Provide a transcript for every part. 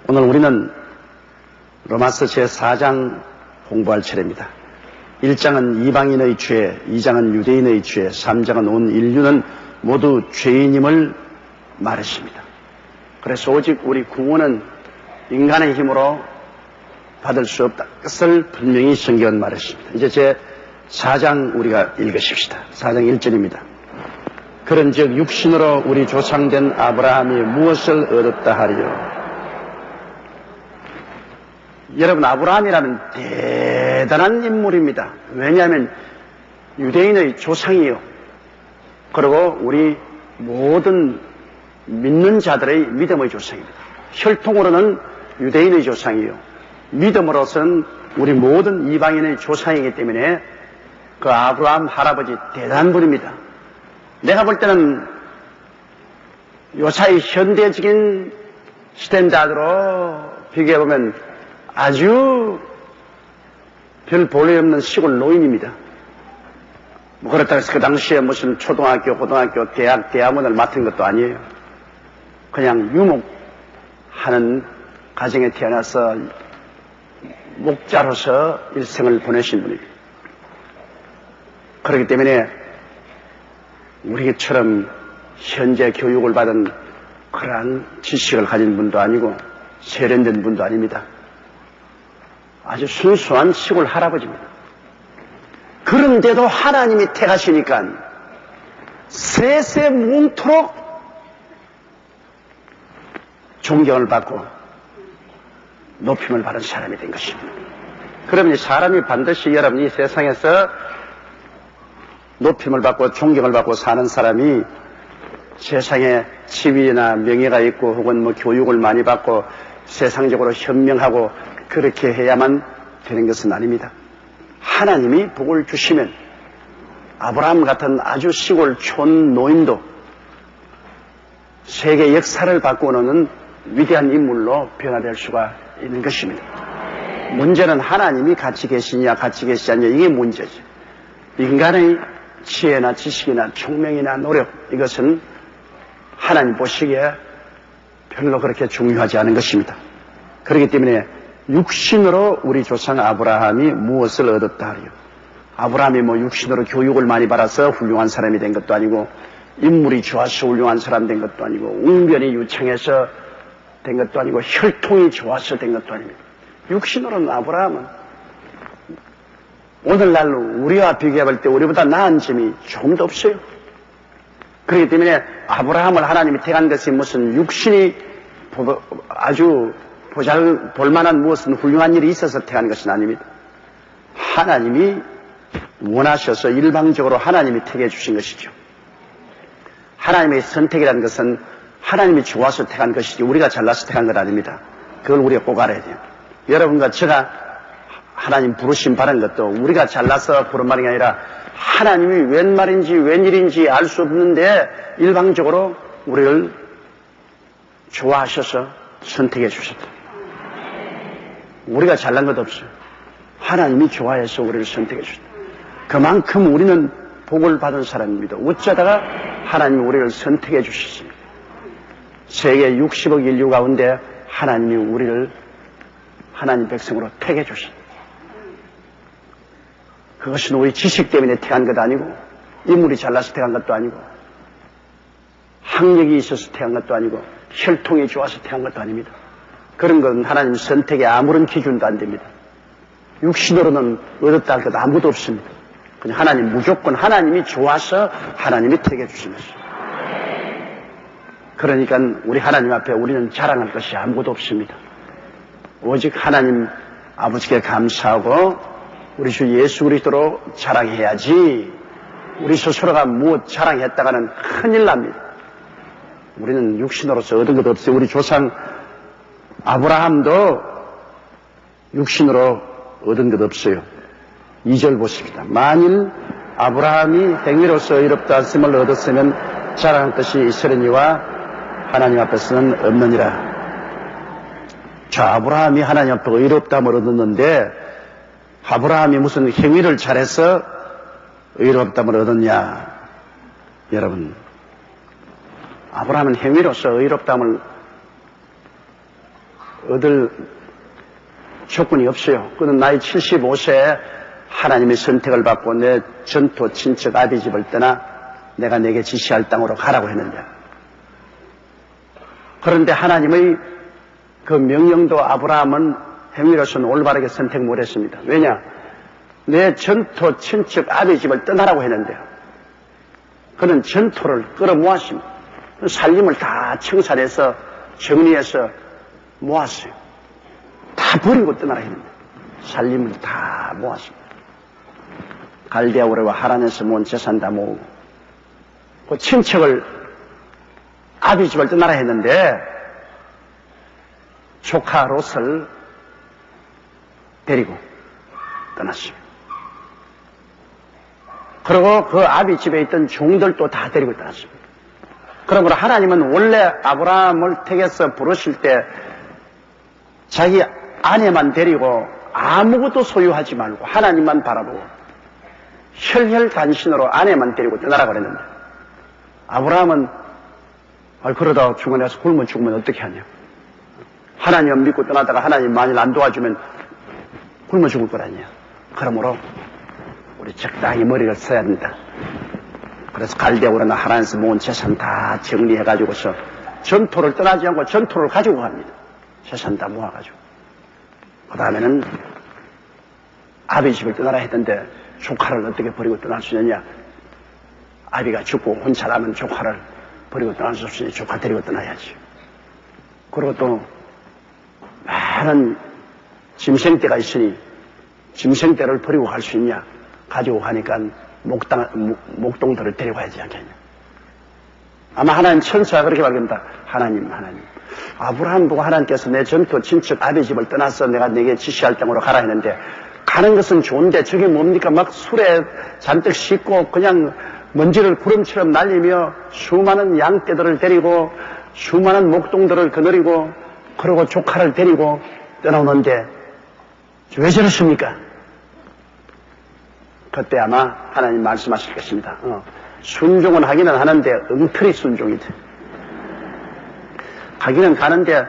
오늘 우리는 로마서 제4장 공부할 차례입니다. 1장은 이방인의 죄, 2장은 유대인의 죄, 3장은 온 인류는 모두 죄인임을 말했습니다. 그래서 오직 우리 구원은 인간의 힘으로 받을 수 없다. 그것을 분명히 성경은 말했습니다. 이제 제4장 우리가 읽으십시다. 4장 1절입니다. 그런즉 육신으로 우리 조상된 아브라함이 무엇을 얻었다 하리요. 여러분, 아브라함이라는 대단한 인물입니다. 왜냐하면 유대인의 조상이요, 그리고 우리 모든 믿는 자들의 믿음의 조상입니다. 혈통으로는 유대인의 조상이요, 믿음으로서는 우리 모든 이방인의 조상이기 때문에 그 아브라함 할아버지 대단한 분입니다. 내가 볼 때는 요사이 현대적인 스탠다드로 비교해보면 아주 별 볼에 없는 시골 노인입니다. 뭐 그렇다고 해서 그 당시에 무슨 초등학교, 고등학교, 대학원을 맡은 것도 아니에요. 그냥 유목하는 가정에 태어나서 목자로서 일생을 보내신 분입니다. 그렇기 때문에 우리처럼 현재 교육을 받은 그러한 지식을 가진 분도 아니고 세련된 분도 아닙니다. 아주 순수한 시골 할아버지입니다. 그런데도 하나님이 택하시니까 세세 뭉토록 존경을 받고 높임을 받은 사람이 된 것입니다. 그러면 사람이 반드시 여러분이 세상에서 높임을 받고 존경을 받고 사는 사람이 세상에 지위나 명예가 있고 혹은 뭐 교육을 많이 받고 세상적으로 현명하고 그렇게 해야만 되는 것은 아닙니다. 하나님이 복을 주시면 아브라함 같은 아주 시골 촌 노인도 세계 역사를 바꾸는 위대한 인물로 변화될 수가 있는 것입니다. 문제는 하나님이 같이 계시냐 같이 계시지 않냐, 이게 문제죠. 인간의 지혜나 지식이나 총명이나 노력, 이것은 하나님 보시기에 별로 그렇게 중요하지 않은 것입니다. 그렇기 때문에 육신으로 우리 조상 아브라함이 무엇을 얻었다 하리요. 아브라함이 뭐 육신으로 교육을 많이 받아서 훌륭한 사람이 된 것도 아니고 인물이 좋아서 훌륭한 사람 된 것도 아니고 웅변이 유창해서 된 것도 아니고 혈통이 좋아서 된 것도 아닙니다. 육신으로는 아브라함은 오늘날로 우리와 비교해볼 때 우리보다 나은 점이 조금도 없어요. 그렇기 때문에 아브라함을 하나님이 택한 것이 무슨 육신이 아주 볼만한 무엇은 훌륭한 일이 있어서 택한 것은 아닙니다. 하나님이 원하셔서 일방적으로 하나님이 택해 주신 것이죠. 하나님의 선택이라는 것은 하나님이 좋아서 택한 것이지 우리가 잘나서 택한 것 아닙니다. 그걸 우리가 꼭 알아야 돼요. 여러분과 제가 하나님 부르심 받은 것도 우리가 잘나서 부른 말이 아니라 하나님이 웬 말인지 웬일인지 알 수 없는데 일방적으로 우리를 좋아하셔서 선택해 주셨다. 우리가 잘난 것 없어요. 하나님이 좋아해서 우리를 선택해 주셨다. 그만큼 우리는 복을 받은 사람입니다. 어쩌다가 하나님이 우리를 선택해 주셨습니다. 세계 60억 인류 가운데 하나님이 우리를 하나님 백성으로 택해 주셨다. 그것은 우리 지식 때문에 택한 것도 아니고 인물이 잘나서 택한 것도 아니고 학력이 있어서 택한 것도 아니고 혈통이 좋아서 택한 것도 아닙니다. 그런 건 하나님 선택에 아무런 기준도 안 됩니다. 육신으로는 얻었다 할 것 아무도 없습니다. 그냥 하나님 무조건 하나님이 좋아서 하나님이 택해 주신 것입니다. 그러니까 우리 하나님 앞에 우리는 자랑할 것이 아무것도 없습니다. 오직 하나님 아버지께 감사하고 우리 주 예수 그리스도로 자랑해야지 우리 스스로가 무엇 자랑했다가는 큰일 납니다. 우리는 육신으로서 얻은 것 없어요. 우리 조상 아브라함도 육신으로 얻은 것 없어요. 2절 보십니다. 만일 아브라함이 행위로서 의롭다 하심을 얻었으면 자랑할 것이 이스라엘이와 하나님 앞에서는 없느니라. 자, 아브라함이 하나님 앞에 의롭다함을 얻었는데 아브라함이 무슨 행위를 잘해서 의롭다함을 얻었냐? 여러분, 아브라함은 행위로서 의롭다함을 얻을 조건이 없어요. 그는 나이 75세에 하나님의 선택을 받고 내 전토 친척 아비 집을 떠나 내가 내게 지시할 땅으로 가라고 했는데, 그런데 하나님의 그 명령도 아브라함은 행위로서는 올바르게 선택 못했습니다. 왜냐? 내 전토 친척 아비 집을 떠나라고 했는데 그는 전토를 끌어모았습니다. 살림을 다 청산해서 정리해서 모았어요. 다 버리고 떠나라 했는데 살림을 다 모았습니다. 갈대아 우레와 하란에서 모은 재산 다 모으고 그 친척을 아비 집을 떠나라 했는데 조카 롯을 데리고 떠났습니다. 그리고 그 아비 집에 있던 종들도 다 데리고 떠났습니다. 그러므로 하나님은 원래 아브라함을 택해서 부르실 때 자기 아내만 데리고 아무것도 소유하지 말고 하나님만 바라보고 혈혈단신으로 아내만 데리고 떠나라고 그랬는데, 아브라함은 그러다 죽어내서 굶어 죽으면 어떻게 하냐, 하나님 믿고 떠나다가 하나님 만일 안 도와주면 굶어 죽을 거라냐. 그러므로 우리 적당히 머리를 써야 된다. 그래서 갈대아우르나 하란에서 모은 재산 다 정리해가지고서 전토를 떠나지 않고 전토를 가지고 갑니다. 재산 다 모아가지고. 그 다음에는 아비 집을 떠나라 했던데 조카를 어떻게 버리고 떠날 수 있느냐. 아비가 죽고 혼자 남은 조카를 버리고 떠날 수 없으니 조카 데리고 떠나야지. 그리고 또 많은 짐승떼가 있으니 짐승떼를 버리고 갈 수 있냐. 가지고 가니까 목동들을 데리고 가야지 않겠냐. 아마 하나님 천사가 그렇게 말합니다. 하나님 아브라함 보고 하나님께서 내 전토 친척 아비 집을 떠나서 내가 내게 지시할 땅으로 가라 했는데, 가는 것은 좋은데 저게 뭡니까? 막 술에 잔뜩 씻고 그냥 먼지를 구름처럼 날리며 수많은 양떼들을 데리고 수많은 목동들을 거느리고 그러고 조카를 데리고 떠나오는데 왜 저러십니까? 그때 아마 하나님 말씀하실 것입니다. 순종은 하기는 하는데 엉터리 순종이다. 가기는 가는데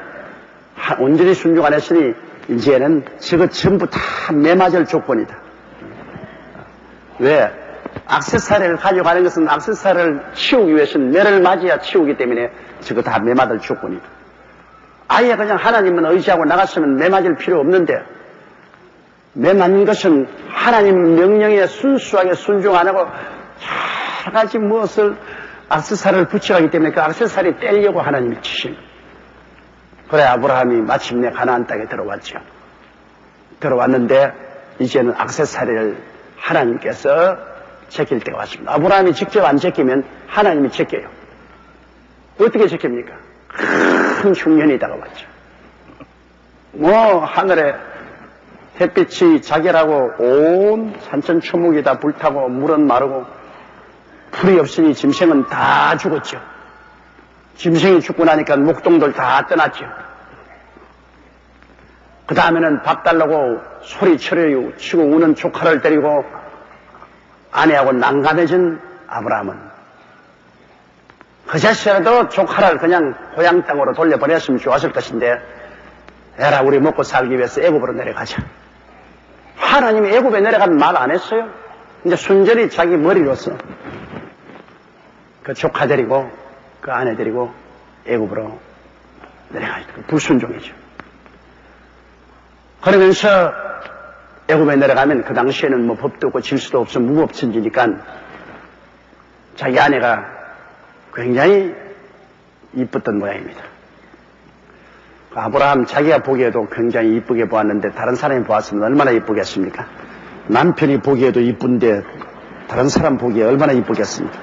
온전히 순종 안 했으니 이제는 저것 전부 다 매맞을 조건이다. 왜? 액세서리를 가져가는 것은 액세서리를 치우기 위해서는 매를 맞아야 치우기 때문에 저거 다 매맞을 조건이다. 아예 그냥 하나님만 의지하고 나갔으면 매맞을 필요 없는데, 매맞는 것은 하나님 명령에 순수하게 순종 안 하고 여러 가지 무엇을 액세서리를 붙여가기 때문에 그 액세서리 떼려고 하나님이 치신 거예요. 그래 아브라함이 마침내 가나안 땅에 들어왔죠. 들어왔는데 이제는 액세서리를 하나님께서 제낄 때가 왔습니다. 아브라함이 직접 안 제끼면 하나님이 제껴요. 어떻게 제낍니까? 큰 흉년이 다가왔죠. 하늘에 햇빛이 자결하고 온 산천초목이 다 불타고 물은 마르고 풀이 없으니 짐승은 다 죽었죠. 짐승이 죽고 나니까 목동들 다 떠났죠. 그 다음에는 밥 달라고 소리치고 우는 조카를 데리고 아내하고 난감해진 아브라함은 그 자식이라도 조카를 그냥 고향 땅으로 돌려보냈으면 좋았을 것인데, 에라 우리 먹고 살기 위해서 애굽으로 내려가자. 하나님이 애굽에 내려가면 말 안 했어요. 이제 순전히 자기 머리로서 그 조카 데리고 그 아내 데리고 애굽으로 내려가죠. 불순종이죠. 그러면서 애굽에 내려가면 그 당시에는 뭐 법도 없고 질서도 없어 무법천지니까 자기 아내가 굉장히 이뻤던 모양입니다. 아브라함 자기가 보기에도 굉장히 이쁘게 보았는데 다른 사람이 보았으면 얼마나 이쁘겠습니까? 남편이 보기에도 이쁜데 다른 사람 보기에 얼마나 이쁘겠습니까?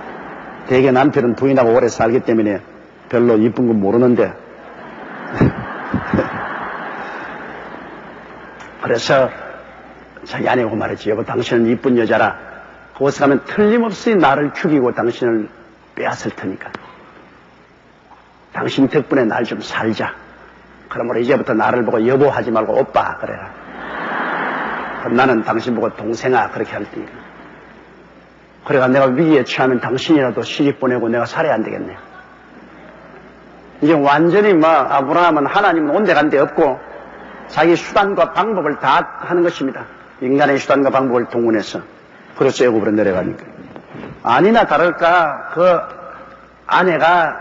대개 남편은 부인하고 오래 살기 때문에 별로 이쁜 건 모르는데 그래서 자기 아내하고 말했지. 여보 당신은 이쁜 여자라 그곳에 가면 틀림없이 나를 죽이고 당신을 빼앗을 테니까 당신 덕분에 날 좀 살자. 그러므로 이제부터 나를 보고 여보 하지 말고 오빠 그래라. 그럼 나는 당신 보고 동생아 그렇게 할 테니까. 그래가 내가 위기에 처하면 당신이라도 시집 보내고 내가 살아야 안 되겠네. 이제 완전히 아브라함은 하나님은 온데간데 없고 자기 수단과 방법을 다 하는 것입니다. 인간의 수단과 방법을 동원해서. 그래서 애굽으로 내려가니까. 아니나 다를까 그 아내가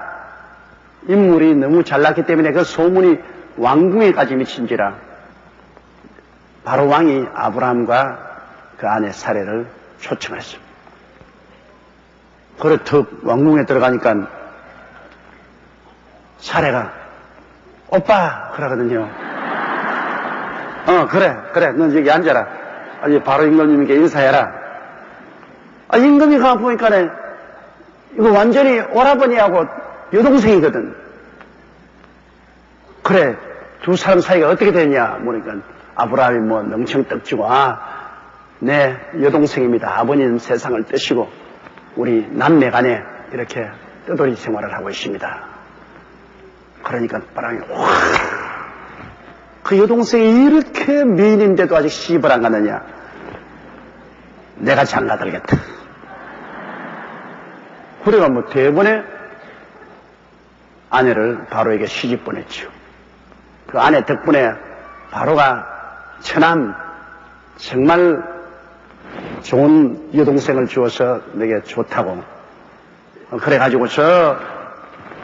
인물이 너무 잘났기 때문에 그 소문이 왕궁에까지 미친지라 바로 왕이 아브라함과 그 아내 사례를 초청했습니다. 그래 턱 왕궁에 들어가니까 사례가 오빠 그러거든요. 그래 넌 여기 앉아라. 아니 바로 임금님께 인사해라. 임금이 가보니까네 이거 완전히 오라버니하고 여동생이거든. 그래 두 사람 사이가 어떻게 되냐 모르니까 아브라함이 멍청 떡지고 내 여동생입니다. 아버님 세상을 뜨시고 우리 남매간에 이렇게 뜨돌이 생활을 하고 있습니다. 그러니까 바람이 그 여동생이 이렇게 미인인데도 아직 시집을 안 가느냐. 내가 장가들겠다. 그래가 대번에 아내를 바로에게 시집 보냈죠. 그 아내 덕분에 바로가 처남 정말 좋은 여동생을 주어서 내게 좋다고. 그래가지고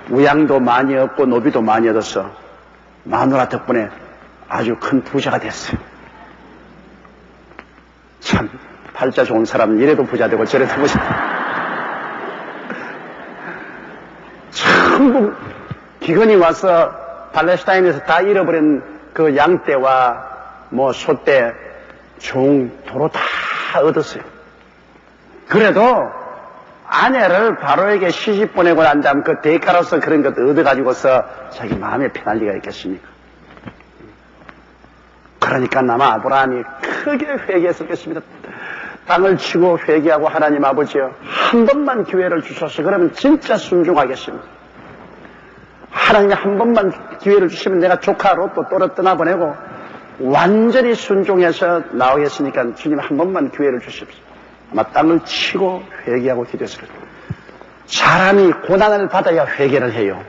우양도 많이 얻고 노비도 많이 얻어서 마누라 덕분에 아주 큰 부자가 됐어요. 참 팔자 좋은 사람은 이래도 부자 되고 저래도 부자 되고. 전부 기근이 와서 팔레스타인에서 다 잃어버린 그 양떼와 소떼, 종, 도로 다 얻었어요. 그래도 아내를 바로에게 시집 보내고 난 다음 그 대가로서 그런 것도 얻어가지고서 자기 마음에 편할 리가 있겠습니까? 그러니까 아마 아브라함이 크게 회개했을 것입니다. 땅을 치고 회개하고 하나님 아버지여 한 번만 기회를 주셔서 그러면 진짜 순종하겠습니다. 하나님이 한 번만 기회를 주시면 내가 조카 롯도 떠나보내고 완전히 순종해서 나오겠으니까 주님 한 번만 기회를 주십시오. 아마 땅을 치고 회개하고 기도했을 거예요. 사람이 고난을 받아야 회개를 해요.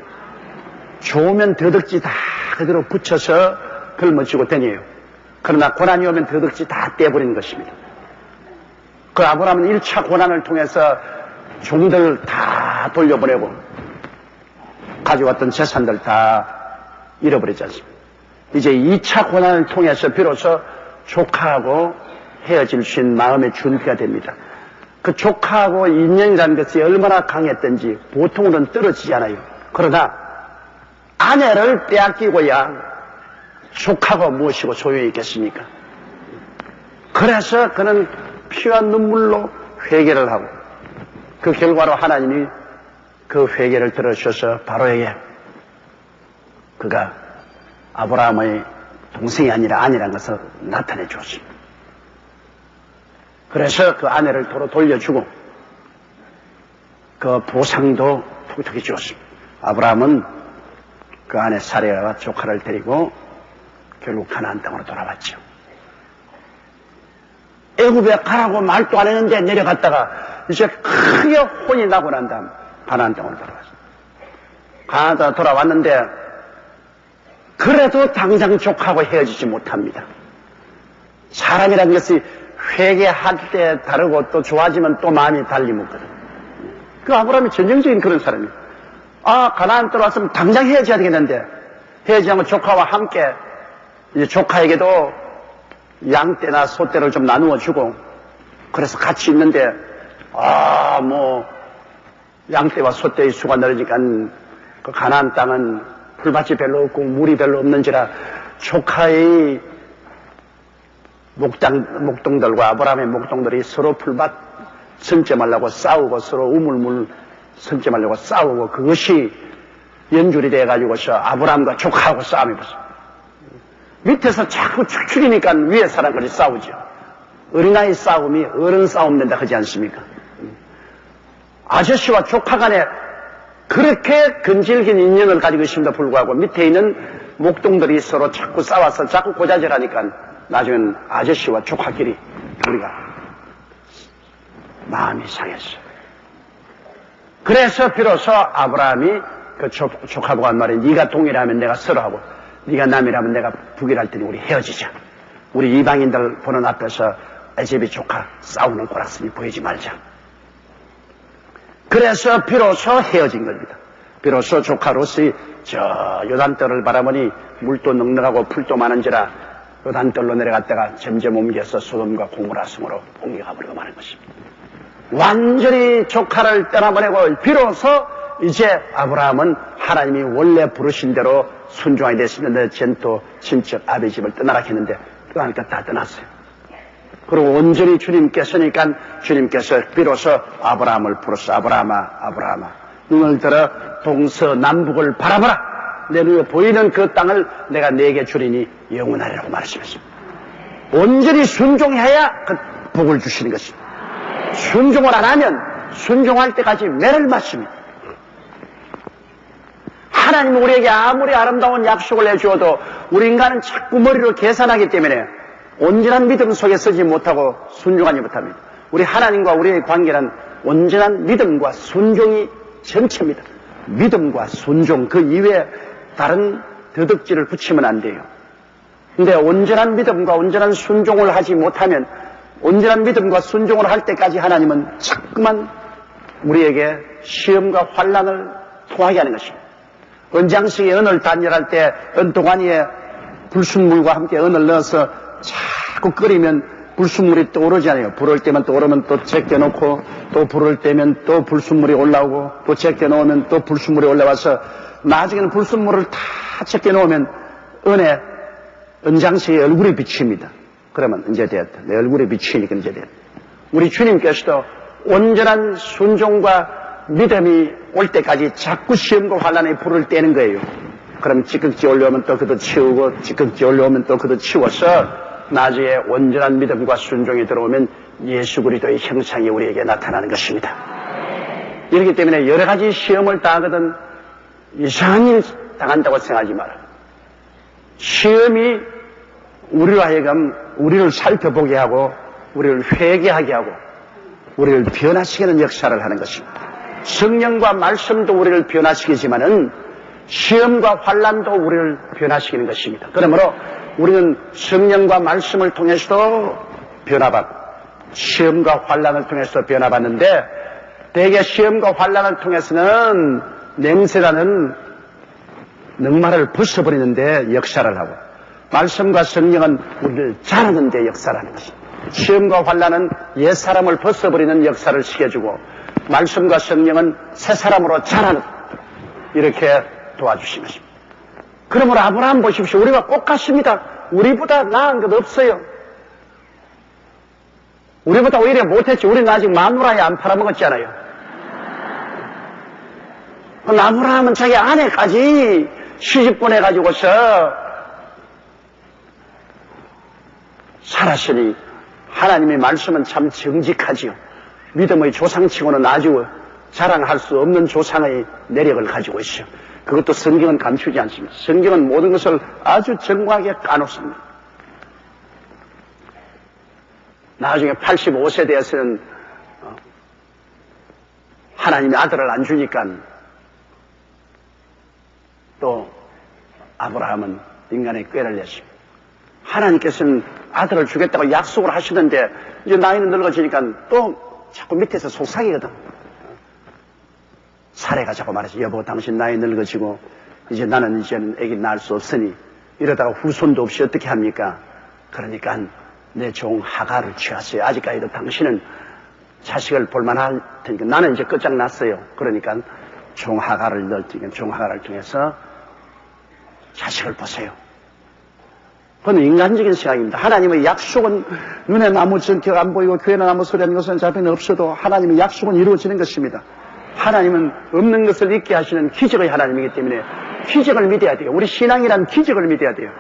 좋으면 더덕지 다 그대로 붙여서 걸머쥐고 다녀요. 그러나 고난이 오면 더덕지 다 떼버리는 것입니다. 그 아브라함은 1차 고난을 통해서 종들 다 돌려보내고 가져왔던 재산들 다 잃어버리지 않습니까? 이제 2차 고난을 통해서 비로소 조카하고 헤어질 수 있는 마음의 준비가 됩니다. 그 조카하고 인연이라는 것이 얼마나 강했던지 보통으로는 떨어지지 않아요. 그러나 아내를 빼앗기고야 조카가 무엇이고 소용이 있겠습니까? 그래서 그는 피와 눈물로 회개를 하고 그 결과로 하나님이 그 회개를 들어주셔서 바로에게 그가 아브라함의 동생이 아니라 아내라는 것을 나타내 주었습니다. 그래서 그 아내를 도로 돌려주고 그 보상도 톡톡히 주었습니다. 아브라함은 그 아내 사레와 조카를 데리고 결국 가나안 땅으로 돌아왔죠. 애굽에 가라고 말도 안 했는데 내려갔다가 이제 크게 혼이 나고 난 다음 가나안 땅으로 돌아왔어요. 가나안 땅으로 돌아왔는데 그래도 당장 조카하고 헤어지지 못합니다. 사람이라는 것이 회개할 때 다르고 또 좋아지면 또 마음이 달리 묻거든. 그 아브라함이 전형적인 그런 사람이에요. 가나안 들어왔으면 당장 헤어져야 되겠는데 헤어지면 조카와 함께 이제 조카에게도 양떼나 소떼를 좀 나누어 주고 그래서 같이 있는데 양떼와 소떼의 수가 늘으니까 그 가나안 땅은 풀밭이 별로 없고 물이 별로 없는지라 조카의 목동들과 아브라함의 목동들이 서로 풀밭 선점하려고 싸우고 서로 우물물 선점하려고 싸우고 그것이 연줄이 돼가지고서 아브라함과 조카하고 싸움이 벌어요. 밑에서 자꾸 축축이니까 위에 사람들이 싸우죠. 어린아이 싸움이 어른 싸움 된다 하지 않습니까? 아저씨와 조카 간에 그렇게 근질긴 인연을 가지고 있음에도 불구하고 밑에 있는 목동들이 서로 자꾸 싸워서 자꾸 고자질하니까 나중엔 아저씨와 조카끼리 우리가 마음이 상했어요. 그래서 비로소 아브라함이 그 조카보고 한 말이 네가 동일하면 내가 서로하고 네가 남이라면 내가 북이랄 테니 우리 헤어지자. 우리 이방인들 보는 앞에서 에제비 조카 싸우는 꼬락선이 보이지 말자. 그래서 비로소 헤어진 겁니다. 비로소 조카 롯이 저 요단떨을 바라보니 물도 넉넉하고 풀도 많은지라 요단떨로 내려갔다가 점점 옮겨서 소돔과 고모라 성으로 옮겨가버리고 마는 것입니다. 완전히 조카를 떠나보내고 비로소 이제 아브라함은 하나님이 원래 부르신 대로 순종하게 됐었는데 전또 친척 아비 집을 떠나라 했는데 떠나니까 다 떠났어요. 그리고 온전히 주님께서니까 주님께서 비로소 아브라함을 부르셔. 아브라함아 아브라함아 눈을 들어 동서남북을 바라보라. 내 눈에 보이는 그 땅을 내가 네게 주리니 영원하리라고 말씀했습니다. 온전히 순종해야 그 복을 주시는 것입니다. 순종을 안 하면 순종할 때까지 매를 맞습니다. 하나님은 우리에게 아무리 아름다운 약속을 해주어도 우리 인간은 자꾸 머리로 계산하기 때문에 온전한 믿음 속에 서지 못하고 순종하지 못합니다. 우리 하나님과 우리의 관계는 온전한 믿음과 순종이 전체입니다. 믿음과 순종 그 이외에 다른 더덕질을 붙이면 안 돼요. 근데 온전한 믿음과 온전한 순종을 하지 못하면 온전한 믿음과 순종을 할 때까지 하나님은 자꾸만 우리에게 시험과 환난을 토하게 하는 것입니다. 은장식에 은을 단열할 때 은동아니에 불순물과 함께 은을 넣어서 자꾸 끓이면 불순물이 또 오르잖아요. 불을 때면 또 오르면 또 제껴놓고 또 불을 때면 또 불순물이 올라오고 또 제껴놓으면 또 불순물이 올라와서 나중에는 불순물을 다 제껴놓으면 은장식의 얼굴이 비칩니다. 그러면 이제 되었다. 내 얼굴이 비치니까 이제 되었다. 우리 주님께서도 온전한 순종과 믿음이 올 때까지 자꾸 시험과 환난의 불을 떼는 거예요. 그럼 찌꺼기 올려오면 또 그도 치우고 찌꺼기 올려오면 또 그도 치워서 나중에 온전한 믿음과 순종이 들어오면 예수 그리스도의 형상이 우리에게 나타나는 것입니다. 이렇기 때문에 여러 가지 시험을 당하거든 이상한 일 당한다고 생각하지 마라. 시험이 우리로 하여금 우리를 살펴보게 하고 우리를 회개하게 하고 우리를 변화시키는 역사를 하는 것입니다. 성령과 말씀도 우리를 변화시키지만은 시험과 환난도 우리를 변화시키는 것입니다. 그러므로 우리는 성령과 말씀을 통해서도 변화받고 시험과 환난을 통해서 변화받는데 대개 시험과 환난을 통해서는 냄새나는 넉마를 벗어버리는데 역사를 하고 말씀과 성령은 우리를 자르는 데 역사를 하는 것입니다. 시험과 환난은 옛사람을 벗어버리는 역사를 시켜주고 말씀과 성령은 새 사람으로 자라는 이렇게 도와주신 것입니다. 그러므로 아브라함 보십시오. 우리가 똑같습니다. 우리보다 나은 것 없어요. 우리보다 오히려 못했지. 우리는 아직 마누라에 안 팔아먹었잖아요. 아브라함은 자기 아내까지 시집 보내가지고서 살았으니 하나님의 말씀은 참 정직하지요. 믿음의 조상치고는 아주 자랑할 수 없는 조상의 내력을 가지고 있어요. 그것도 성경은 감추지 않습니다. 성경은 모든 것을 아주 정확하게 까놓습니다. 나중에 85세 되어서는 하나님의 아들을 안 주니까 또 아브라함은 인간의 꾀를 냈습니다. 하나님께서는 아들을 주겠다고 약속을 하시던데 이제 나이는 늙어지니까 또 자꾸 밑에서 속삭이거든. 사례가 자꾸 말하지. 여보 당신 나이 늙어지고 이제 나는 이제는 애기 낳을 수 없으니 이러다가 후손도 없이 어떻게 합니까? 그러니까 내 종 하가를 취하세요. 아직까지도 당신은 자식을 볼만할 테니까 나는 이제 끝장났어요. 그러니까 종 하가를 넣을 테니까 종 하가를 통해서 자식을 보세요. 그건 인간적인 생각입니다. 하나님의 약속은 눈에 아무 전격 안 보이고 귀에는 아무 소리 하는 것은 자비는 없어도 하나님의 약속은 이루어지는 것입니다. 하나님은 없는 것을 있게 하시는 기적의 하나님이기 때문에 기적을 믿어야 돼요. 우리 신앙이란 기적을 믿어야 돼요.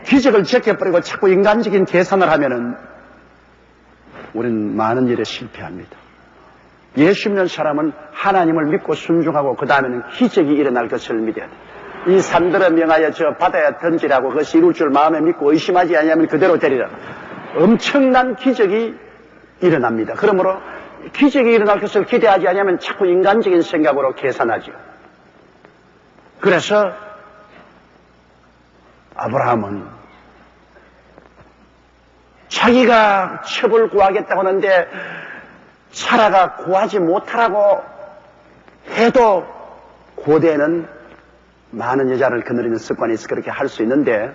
기적을 제껴버리고 자꾸 인간적인 계산을 하면은 우리는 많은 일에 실패합니다. 예수 믿는 사람은 하나님을 믿고 순종하고 그 다음에는 기적이 일어날 것을 믿어야 돼요. 이 산들을 명하여 저 바다에 던지라고 그것이 이룰 줄 마음에 믿고 의심하지 아니하면 그대로 되리라. 엄청난 기적이 일어납니다. 그러므로 기적이 일어날 것을 기대하지 않으면 자꾸 인간적인 생각으로 계산하죠. 그래서 아브라함은 자기가 첩을 구하겠다고 하는데 사라가 구하지 못하라고 해도 고대에는 많은 여자를 거느리는 습관이 있어 그렇게 할 수 있는데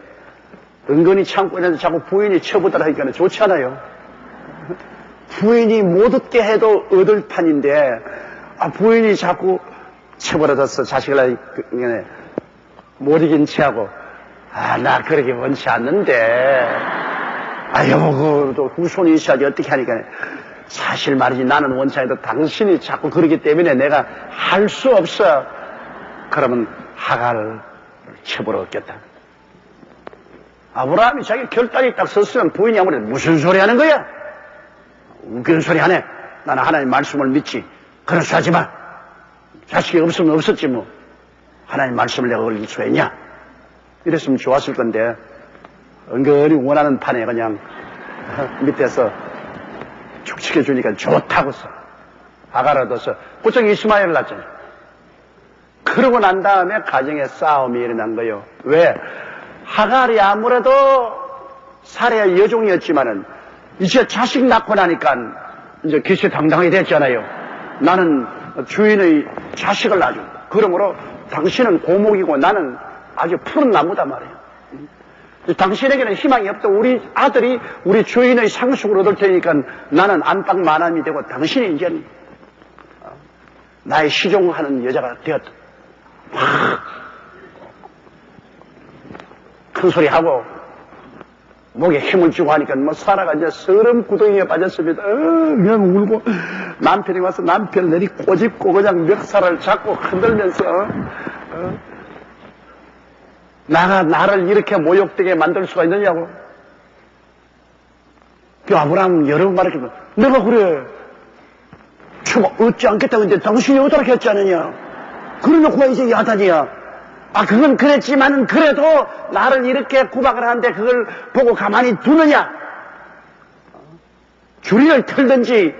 은근히 참고 있는데 자꾸 부인이 첩을 하니까 좋지 않아요. 부인이 못 얻게 해도 얻을 판인데 부인이 자꾸 첩을 얻어서 자식을 못 이긴 체하고 나 그렇게 원치 않는데 여보 그 후손이 있어야지 어떻게 하니까 사실 말이지 나는 원치 않아도 당신이 자꾸 그러기 때문에 내가 할 수 없어. 그러면 하갈을 첩으로 얻겠다. 아브라함이 자기 결단이 딱 섰으면 부인이 아무래도 무슨 소리 하는 거야? 웃기는 소리 하네. 나는 하나님 말씀을 믿지. 그런 소리 하지 마. 자식이 없으면 없었지 뭐. 하나님 말씀을 내가 어길 수 있냐? 이랬으면 좋았을 건데 은근히 원하는 판에 그냥 밑에서 축축해 주니까 좋다고 써. 하갈을 얻어서 고작 이스마엘을 낳잖아. 그러고 난 다음에 가정에 싸움이 일어난 거예요. 왜? 하갈이 아무래도 사례의 여종이었지만은 이제 자식 낳고 나니까 이제 기시당당하게 됐잖아요. 나는 주인의 자식을 낳아줘. 그러므로 당신은 고목이고 나는 아주 푸른 나무다 말이에요. 당신에게는 희망이 없다. 우리 아들이 우리 주인의 상속을 얻을 테니까 나는 안방마남이 되고 당신이 이제 나의 시종하는 여자가 되었다. 큰 소리 하고 목에 힘을 주고 하니까 뭐 사라가 이제 서름 구덩이에 빠졌습니다. 그냥 울고 남편이 와서 남편을 내리 꼬집고 그냥 멱살을 잡고 흔들면서 나를 이렇게 모욕되게 만들 수가 있느냐고. 그 아브라함 여러 번 말했거든. 내가 그래 참 얻지 않겠다고 했는데 당신이 얻도록 했지 않느냐. 그러놓고 왜 이제 야단이야. 그건 그랬지만은 그래도 나를 이렇게 구박을 하는데 그걸 보고 가만히 두느냐. 주리를 틀든지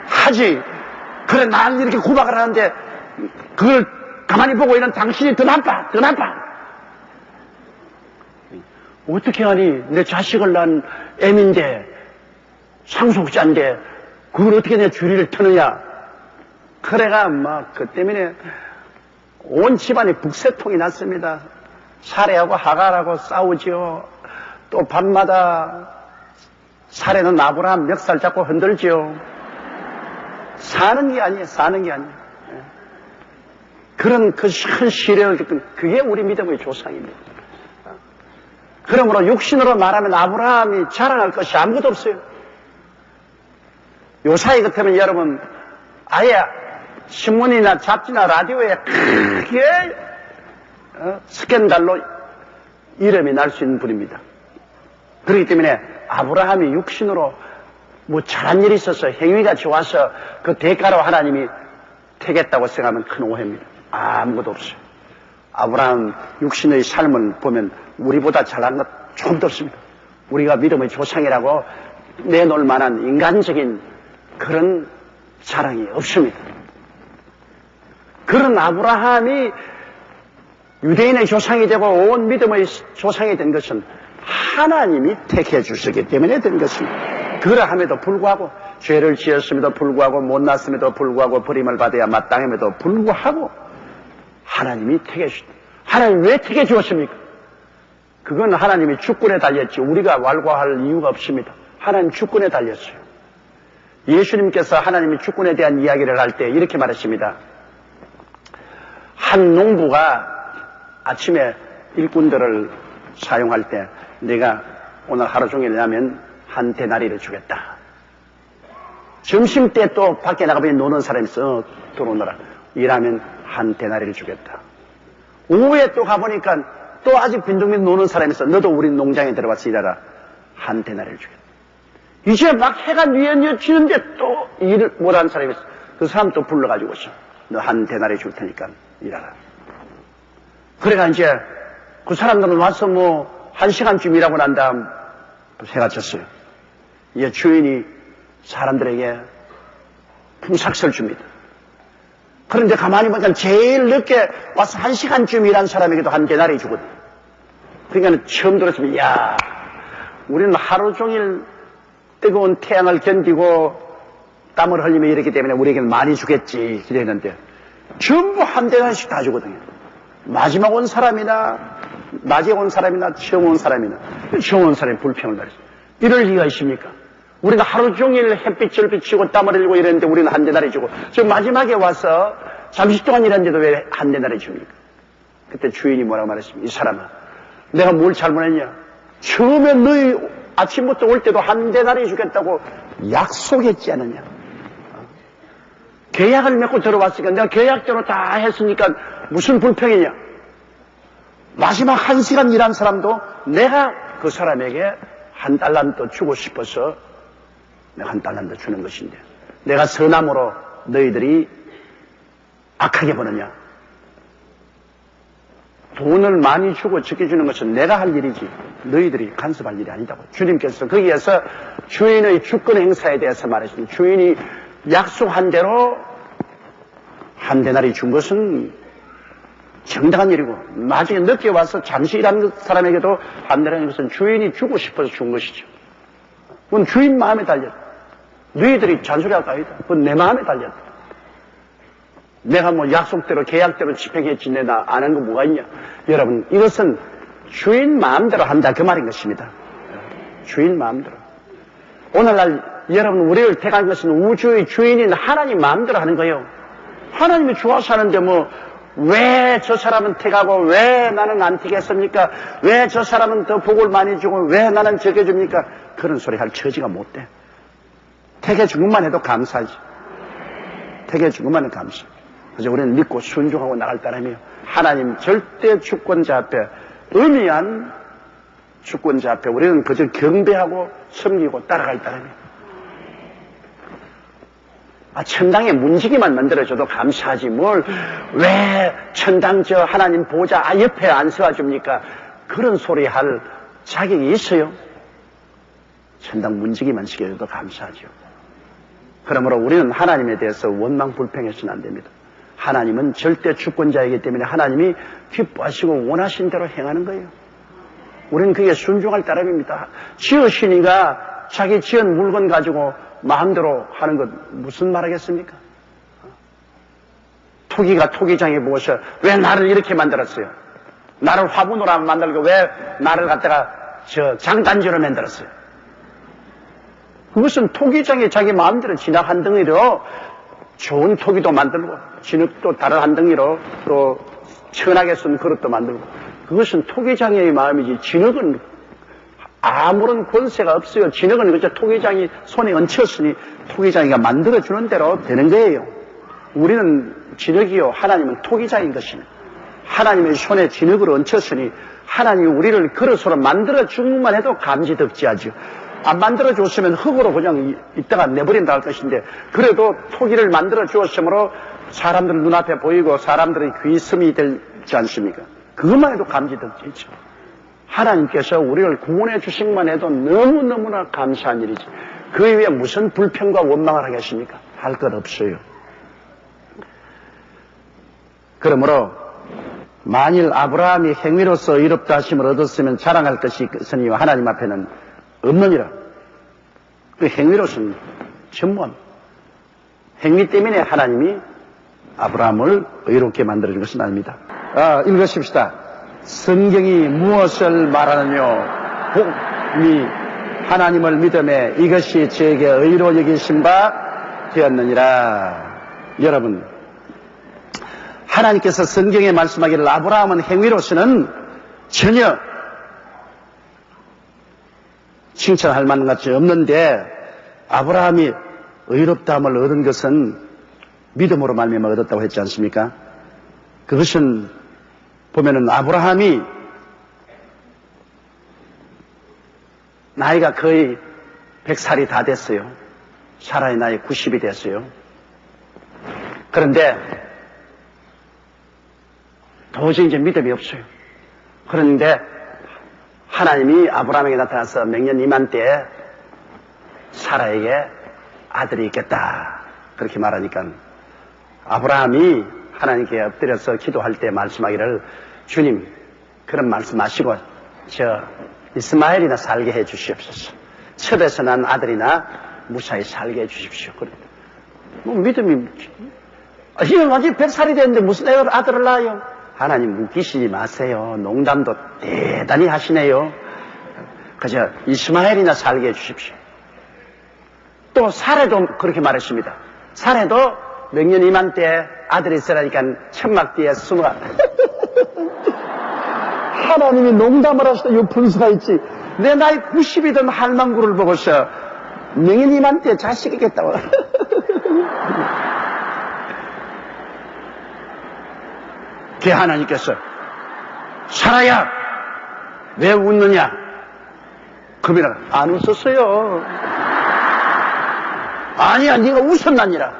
하지. 그래 나를 이렇게 구박을 하는데 그걸 가만히 보고 있는 당신이 더 나빠. 어떻게 하니? 내 자식을 낳은 애인데 상속자인데 그걸 어떻게 내 주리를 트느냐. 그래가 막 그 때문에 온 집안에 북새통이 났습니다. 사례하고 하갈하고 싸우지요. 또 밤마다 사례는 아브라함 멱살 잡고 흔들지요. 사는 게 아니에요. 그런 그 큰 시련을 겪은 그게 우리 믿음의 조상입니다. 그러므로 육신으로 말하면 아브라함이 자랑할 것이 아무것도 없어요. 요사이 같으면 여러분 아예 신문이나 잡지나 라디오에 크게 스캔들로 이름이 날 수 있는 분입니다. 그렇기 때문에 아브라함이 육신으로 뭐 잘한 일이 있어서 행위가 좋아서 그 대가로 하나님이 택했다고 생각하면 큰 오해입니다. 아무것도 없어요. 아브라함 육신의 삶을 보면 우리보다 잘난 것 조금도 없습니다. 우리가 믿음의 조상이라고 내놓을 만한 인간적인 그런 자랑이 없습니다. 그런 아브라함이 유대인의 조상이 되고 온 믿음의 조상이 된 것은 하나님이 택해 주셨기 때문에 된 것입니다. 그러함에도 불구하고 죄를 지었음에도 불구하고 못났음에도 불구하고 버림을 받아야 마땅함에도 불구하고 하나님이 택해 주셨다. 하나님 왜 택해 주었습니까? 그건 하나님이 주권에 달렸지 우리가 완고할 이유가 없습니다. 하나님 주권에 달렸어요. 예수님께서 하나님이 주권에 대한 이야기를 할 때 이렇게 말했습니다. 한 농부가 아침에 일꾼들을 사용할 때 내가 오늘 하루 종일 일하면 한 데나리를 주겠다. 점심 때 또 밖에 나가면 노는 사람이 있어. 들어오느라 일하면 한 데나리를 주겠다. 오후에 또 가보니까 또 아직 빈둥빈둥 노는 사람이 있어. 너도 우리 농장에 들어와서 일하라. 한 데나리를 주겠다. 이제 막 해가 뉘어지는데 또 일을 못하는 사람이 있어. 그 사람 또 불러가지고 있어. 너 한 데나리 줄 테니까 일하라. 그래가 이제 그 사람들은 와서 뭐 한 시간쯤 일하고 난 다음 해가 졌어요. 이제 주인이 사람들에게 품삯을 줍니다. 그런데 가만히 보니까 제일 늦게 와서 1시간쯤 일한 사람에게도 한 대나리 주거든. 그러니까 처음 들었으면, 이야, 우리는 하루 종일 뜨거운 태양을 견디고 땀을 흘리며 이렇기 때문에 우리에게는 많이 주겠지 기대했는데 전부 한 대나리씩 다 주거든요. 마지막 온 사람이나 낮에 온 사람이나 처음 온 사람이나 처음 온 사람이 불평을 가르쳐. 이럴 리가 있습니까? 우리가 하루 종일 햇빛을 비치고 땀을 흘리고 이랬는데 우리는 한 대나리 주고 저 마지막에 와서 잠시 동안 일했는데도 왜 한 대나리 줍니까? 그때 주인이 뭐라고 말했습니까? 이 사람아, 내가 뭘 잘못했냐? 처음에 너희 아침부터 올 때도 한 대나리 주겠다고 약속했지 않느냐? 계약을 맺고 들어왔으니까 내가 계약대로 다 했으니까 무슨 불평이냐? 마지막 1시간 일한 사람도 내가 그 사람에게 한 달란트 주고 싶어서 내가 한 달란트 주는 것인데 내가 선함으로 너희들이 악하게 보느냐? 돈을 많이 주고 적게 주는 것은 내가 할 일이지 너희들이 간섭할 일이 아니다고 주님께서 거기에서 주인의 주권 행사에 대해서 말했습니다. 주인이 약속한 대로 한 대나리 준 것은 정당한 일이고 나중에 늦게 와서 잠시 일한 사람에게도 한 대나리 준 것은 주인이 주고 싶어서 준 것이죠. 그건 주인 마음에 달렸다. 너희들이 잔소리할 거 아니다. 그건 내 마음에 달렸다. 내가 뭐 약속대로 계약대로 집행했지 내가 안 한 거 뭐가 있냐. 여러분 이것은 주인 마음대로 한다 그 말인 것입니다. 주인 마음대로. 오늘날 여러분 우리를 택한 것은 우주의 주인인 하나님 마음대로 하는 거예요. 하나님이 좋아서 하는데 뭐 왜 저 사람은 택하고 왜 나는 안 택했습니까? 왜 저 사람은 더 복을 많이 주고 왜 나는 적게 줍니까? 그런 소리 할 처지가 못 돼. 택해 준 것만 해도 감사하지. 택해 준 것만 해도 감사. 그래서 우리는 믿고 순종하고 나갈 따름이에요. 하나님 절대 주권자 앞에 의미한 주권자 앞에 우리는 그저 경배하고 섬기고 따라갈 따름이에요. 천당에 문지기만 만들어줘도 감사하지 뭘 왜 천당 저 하나님 보좌 옆에 안 세워줍니까? 그런 소리 할 자격이 있어요? 천당 문지기만 시켜줘도 감사하죠. 그러므로 우리는 하나님에 대해서 원망 불평해서는 안 됩니다. 하나님은 절대 주권자이기 때문에 하나님이 기뻐하시고 원하신 대로 행하는 거예요. 우리는 그게 순종할 따름입니다. 지으시니가 자기 지은 물건 가지고 마음대로 하는 것 무슨 말하겠습니까? 토기가 토기장에 모셔 왜 나를 이렇게 만들었어요? 나를 화분으로 만들고 왜 나를 갖다가 저 장단지로 만들었어요? 그것은 토기장에 자기 마음대로 진흙 한 덩이로 좋은 토기도 만들고 진흙도 다른 한 덩이로 또 천하게 쓴 그릇도 만들고 그것은 토기장의 마음이지 진흙은 아무런 권세가 없어요. 진흙은 그저 토기장이 손에 얹혔으니 토기장이가 만들어주는 대로 되는 거예요. 우리는 진흙이요 하나님은 토기장인 것입니다. 하나님의 손에 진흙을 얹혔으니 하나님이 우리를 그릇으로 만들어주기만 해도 감지덕지하죠. 안 만들어줬으면 흙으로 그냥 이따가 내버린다 할 것인데 그래도 토기를 만들어주었으므로 사람들 눈앞에 보이고 사람들의 귀씀이 되지 않습니까? 그것만 해도 감지덕지죠. 하나님께서 우리를 구원해 주신만 해도 너무너무나 감사한 일이지. 그 이후에 무슨 불평과 원망을 하겠습니까? 할 것 없어요. 그러므로 만일 아브라함이 행위로서 의롭다 하심을 얻었으면 자랑할 것이 있으니와 하나님 앞에는 없느니라. 그 행위로서는 전무합니다. 행위 때문에 하나님이 아브라함을 의롭게 만들어준 것은 아닙니다. 읽으십시다. 성경이 무엇을 말하느냐? 복이 하나님을 믿음에 이것이 저에게 의로 여기신 바 되었느니라. 여러분, 하나님께서 성경에 말씀하기를 아브라함은 행위로서는 전혀 칭찬할 만한 것이 없는데 아브라함이 의롭다함을 얻은 것은 믿음으로 말미암아 얻었다고 했지 않습니까? 그것은 보면은 아브라함이 나이가 거의 100살이 다 됐어요. 사라의 나이 90이 됐어요. 그런데 도저히 이제 믿음이 없어요. 그런데 하나님이 아브라함에게 나타나서 맹년 이만 때에 사라에게 아들이 있겠다 그렇게 말하니까 아브라함이 하나님께 엎드려서 기도할 때 말씀하기를 주님 그런 말씀하시고 저 이스마엘이나 살게 해 주시옵소서. 첩에서 난 아들이나 무사히 살게 해 주십시오. 그래. 뭐 믿음이 이건 아직 100살이 됐는데 무슨 아들을 낳아요? 하나님 웃기시지 마세요. 농담도 대단히 하시네요. 그저 이스마엘이나 살게 해 주십시오. 또 사례도 그렇게 말했습니다. 사례도 명년 이만 때 아들이 있으라니까 천막 뒤에 숨어가. 하나님이 농담을 하시다 이 분수가 있지. 내 나이 90이던 할망구를 보고서 명년 이만 때 자식이겠다고. 그 하나님께서 사라야 왜 웃느냐? 그러면 안 웃었어요. 아니야 네가 웃었나니라.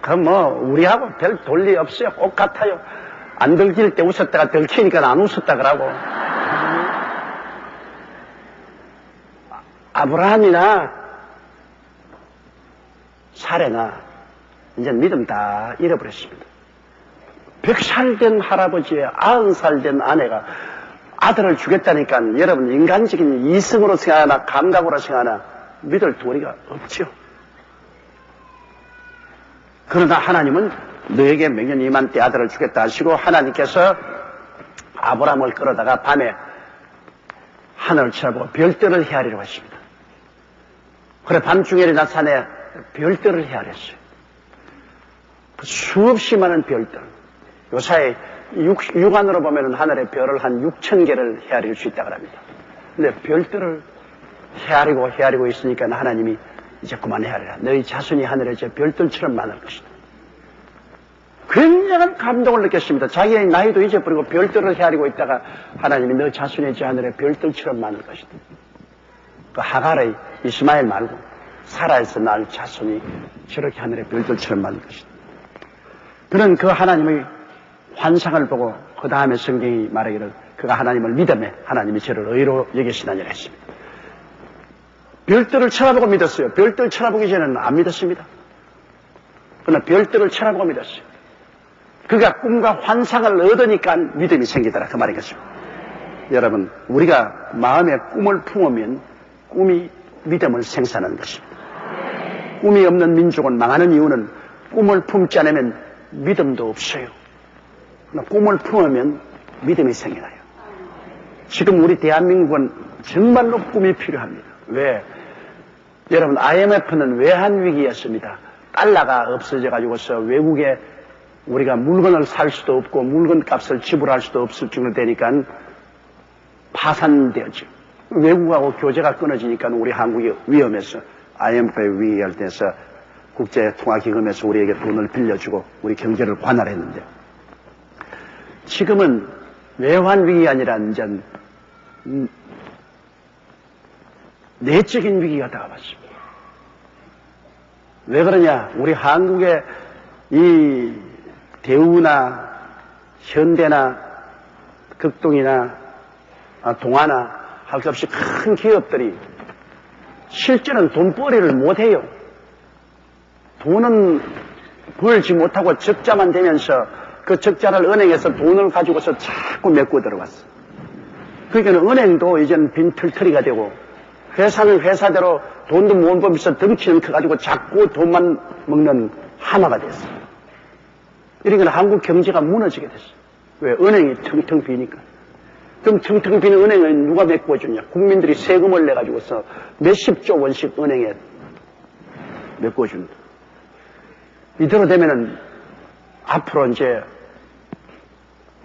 그럼 뭐 우리하고 별 돌리 없어요. 똑같아요. 안 들킬 때 웃었다가 들키니까 안 웃었다 그러고. 아브라함이나 사례나 이제 믿음 다 잃어버렸습니다. 100살 된 할아버지의 90살 된 아내가 아들을 주겠다니까 여러분 인간적인 이성으로 생각하나 감각으로 생각하나 믿을 도리가 없죠. 그러나 하나님은 너에게 명년 이만 때 아들을 주겠다 하시고 하나님께서 아브라함을 끌어다가 밤에 하늘을 쳐다보고 별들을 헤아리려고 하십니다. 그래 밤중에 나산에 별들을 헤아렸어요. 그 수없이 많은 별들. 요사이 육안으로 보면 하늘의 별을 한 6,000개를 헤아릴 수 있다고 합니다. 근데 별들을 헤아리고 있으니까 하나님이 이제 그만 헤아리라. 너희 자손이 하늘에 저 별들처럼 많을 것이다. 굉장한 감동을 느꼈습니다. 자기의 나이도 잊어버리고 별들을 헤아리고 있다가 하나님이 너 자손이 저 하늘에 별들처럼 많을 것이다. 그 하갈의 이스마엘 말고 사라에서 날 자손이 저렇게 하늘에 별들처럼 많을 것이다. 그는 그 하나님의 환상을 보고 그 다음에 성경이 말하기를 그가 하나님을 믿음에 하나님이 저를 의로 여기시나니라 했습니다. 별들을 쳐다보고 믿었어요. 별들 쳐다보기 전에는 안 믿었습니다. 그러나 별들을 쳐다보고 믿었어요. 그가 꿈과 환상을 얻으니까 믿음이 생기더라 그 말인 것입니다. 여러분 우리가 마음에 꿈을 품으면 꿈이 믿음을 생산하는 것입니다. 꿈이 없는 민족은 망하는 이유는 꿈을 품지 않으면 믿음도 없어요. 꿈을 품으면 믿음이 생겨나요. 지금 우리 대한민국은 정말로 꿈이 필요합니다. 왜? 여러분 IMF는 외환위기였습니다. 달러가 없어져가지고서 외국에 우리가 물건을 살 수도 없고 물건 값을 지불할 수도 없을 정도 되니까 파산되었죠. 외국하고 교제가 끊어지니까 우리 한국이 위험해서 IMF에 위기할 때서 국제통화기금에서 우리에게 돈을 빌려주고 우리 경제를 관할했는데 지금은 외환위기가 아니라 이제 내적인 위기가 다가왔습니다. 왜 그러냐? 우리 한국의 이 대우나 현대나 극동이나 동아나 할 것 없이 큰 기업들이 실제는 돈벌이를 못해요. 돈은 벌지 못하고 적자만 되면서 그 적자를 은행에서 돈을 가지고서 자꾸 메고 들어갔어. 그러니까 은행도 이제는 빈털터리가 되고 회사는 회사대로 돈도 못 벌면서 덩치는 커가지고 자꾸 돈만 먹는 하마가 됐어. 이러니까 한국 경제가 무너지게 됐어. 왜? 은행이 텅텅 비니까. 그럼 텅텅 비는 은행을 누가 메꿔주냐? 국민들이 세금을 내가지고서 몇십조 원씩 은행에 메꿔준다. 이대로 되면은 앞으로 이제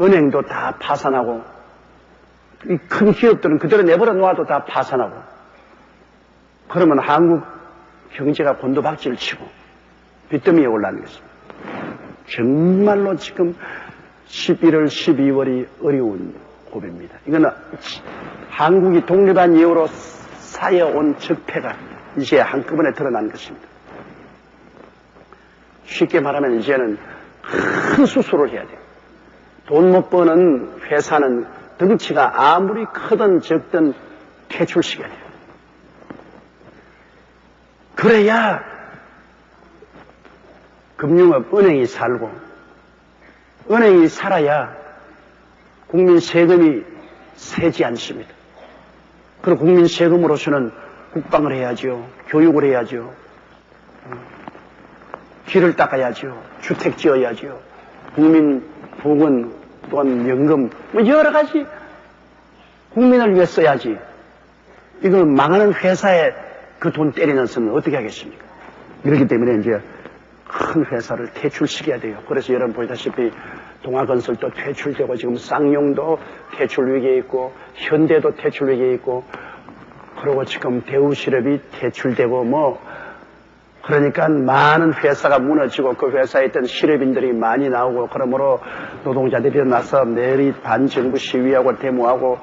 은행도 다 파산하고 이 큰 기업들은 그대로 내버려 놓아도 다 파산하고 그러면 한국 경제가 곤두박질 치고 빚더미에 올라가는 것입니다. 정말로 지금 11월, 12월이 어려운 고비입니다. 이거는 한국이 독립한 이후로 쌓여온 적폐가 이제 한꺼번에 드러난 것입니다. 쉽게 말하면 이제는 큰 수술을 해야 돼요. 돈 못 버는 회사는 덩치가 아무리 크든 적든 퇴출시켜야 돼요. 그래야 금융업, 은행이 살고, 은행이 살아야 국민 세금이 새지 않습니다. 그리고 국민 세금으로서는 국방을 해야죠. 교육을 해야죠. 길을 닦아야죠. 주택 지어야죠. 국민 보건 또한 연금, 뭐 여러 가지 국민을 위해 써야지. 이걸 망하는 회사에 그 돈 때리면서는 어떻게 하겠습니까? 그렇기 때문에 이제 큰 회사를 퇴출시켜야 돼요. 그래서 여러분 보시다시피 동아건설도 퇴출되고 지금 쌍용도 퇴출 위기에 있고 현대도 퇴출 위기에 있고 그리고 지금 대우실업이 퇴출되고 뭐 그러니까 많은 회사가 무너지고 그 회사에 있던 실업인들이 많이 나오고 그러므로 노동자들이 나서 매일 반정부 시위하고 데모하고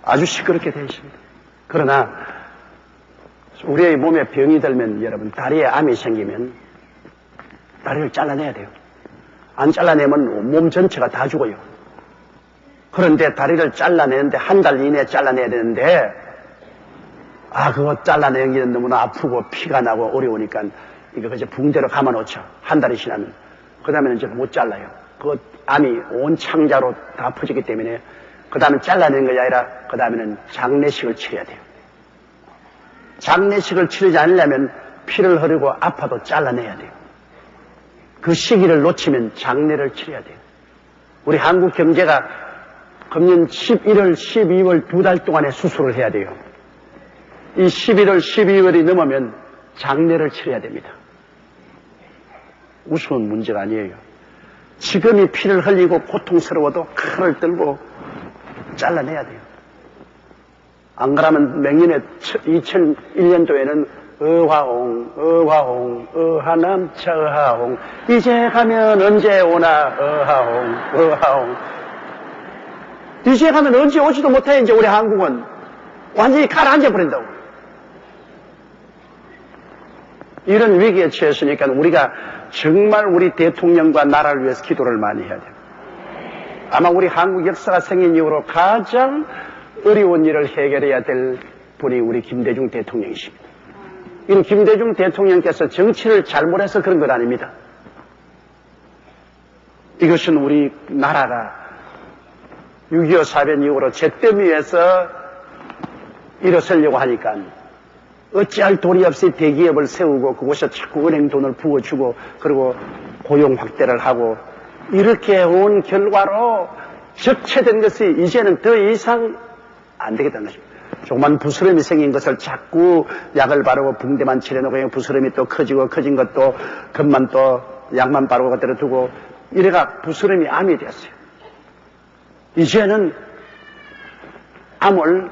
아주 시끄럽게 되어 있습니다. 그러나 우리의 몸에 병이 들면 여러분 다리에 암이 생기면 다리를 잘라내야 돼요. 안 잘라내면 몸 전체가 다 죽어요. 그런데 다리를 잘라내는데 한 달 이내에 잘라내야 되는데 그거 잘라내기는 너무나 아프고 피가 나고 어려우니까 이거 그저 붕대로 감아놓죠. 한 달이 지나면. 그 다음에는 이제 못 잘라요. 그 암이 온 창자로 다 퍼지기 때문에 그 다음에 잘라내는 것이 아니라 그 다음에는 장례식을 치러야 돼요. 장례식을 치르지 않으려면 피를 흐르고 아파도 잘라내야 돼요. 그 시기를 놓치면 장례를 치러야 돼요. 우리 한국 경제가 금년 11월, 12월 2달 동안에 수술을 해야 돼요. 이 11월, 12월이 넘으면 장례를 치러야 됩니다. 우스운 문제가 아니에요. 지금이 피를 흘리고 고통스러워도 칼을 들고 잘라내야 돼요. 안 그러면 맹년에 2001년도에는 어화홍, 어하남차 어하홍, 이제 가면 언제 오나 어하홍. 이제 가면 언제 오지도 못해 이제 우리 한국은 완전히 가라앉아 버린다고. 이런 위기에 처했으니까 우리가 정말 우리 대통령과 나라를 위해서 기도를 많이 해야 돼요. 아마 우리 한국 역사가 생긴 이후로 가장 어려운 일을 해결해야 될 분이 우리 김대중 대통령이십니다. 이 김대중 대통령께서 정치를 잘못해서 그런 건 아닙니다. 이것은 우리 나라가 6.25 사변 이후로 잿더미에서 일어서려고 하니까 어찌할 도리 없이 대기업을 세우고 그곳에 자꾸 은행 돈을 부어주고 그리고 고용 확대를 하고 이렇게 온 결과로 적체된 것이 이제는 더 이상 안 되겠다는 것입니다. 조그만 부스럼이 생긴 것을 자꾸 약을 바르고 붕대만 칠해놓고 부스럼이 또 커지고 커진 것도 금만 또 약만 바르고 그대로 두고 이래가 부스럼이 암이 되었어요. 이제는 암을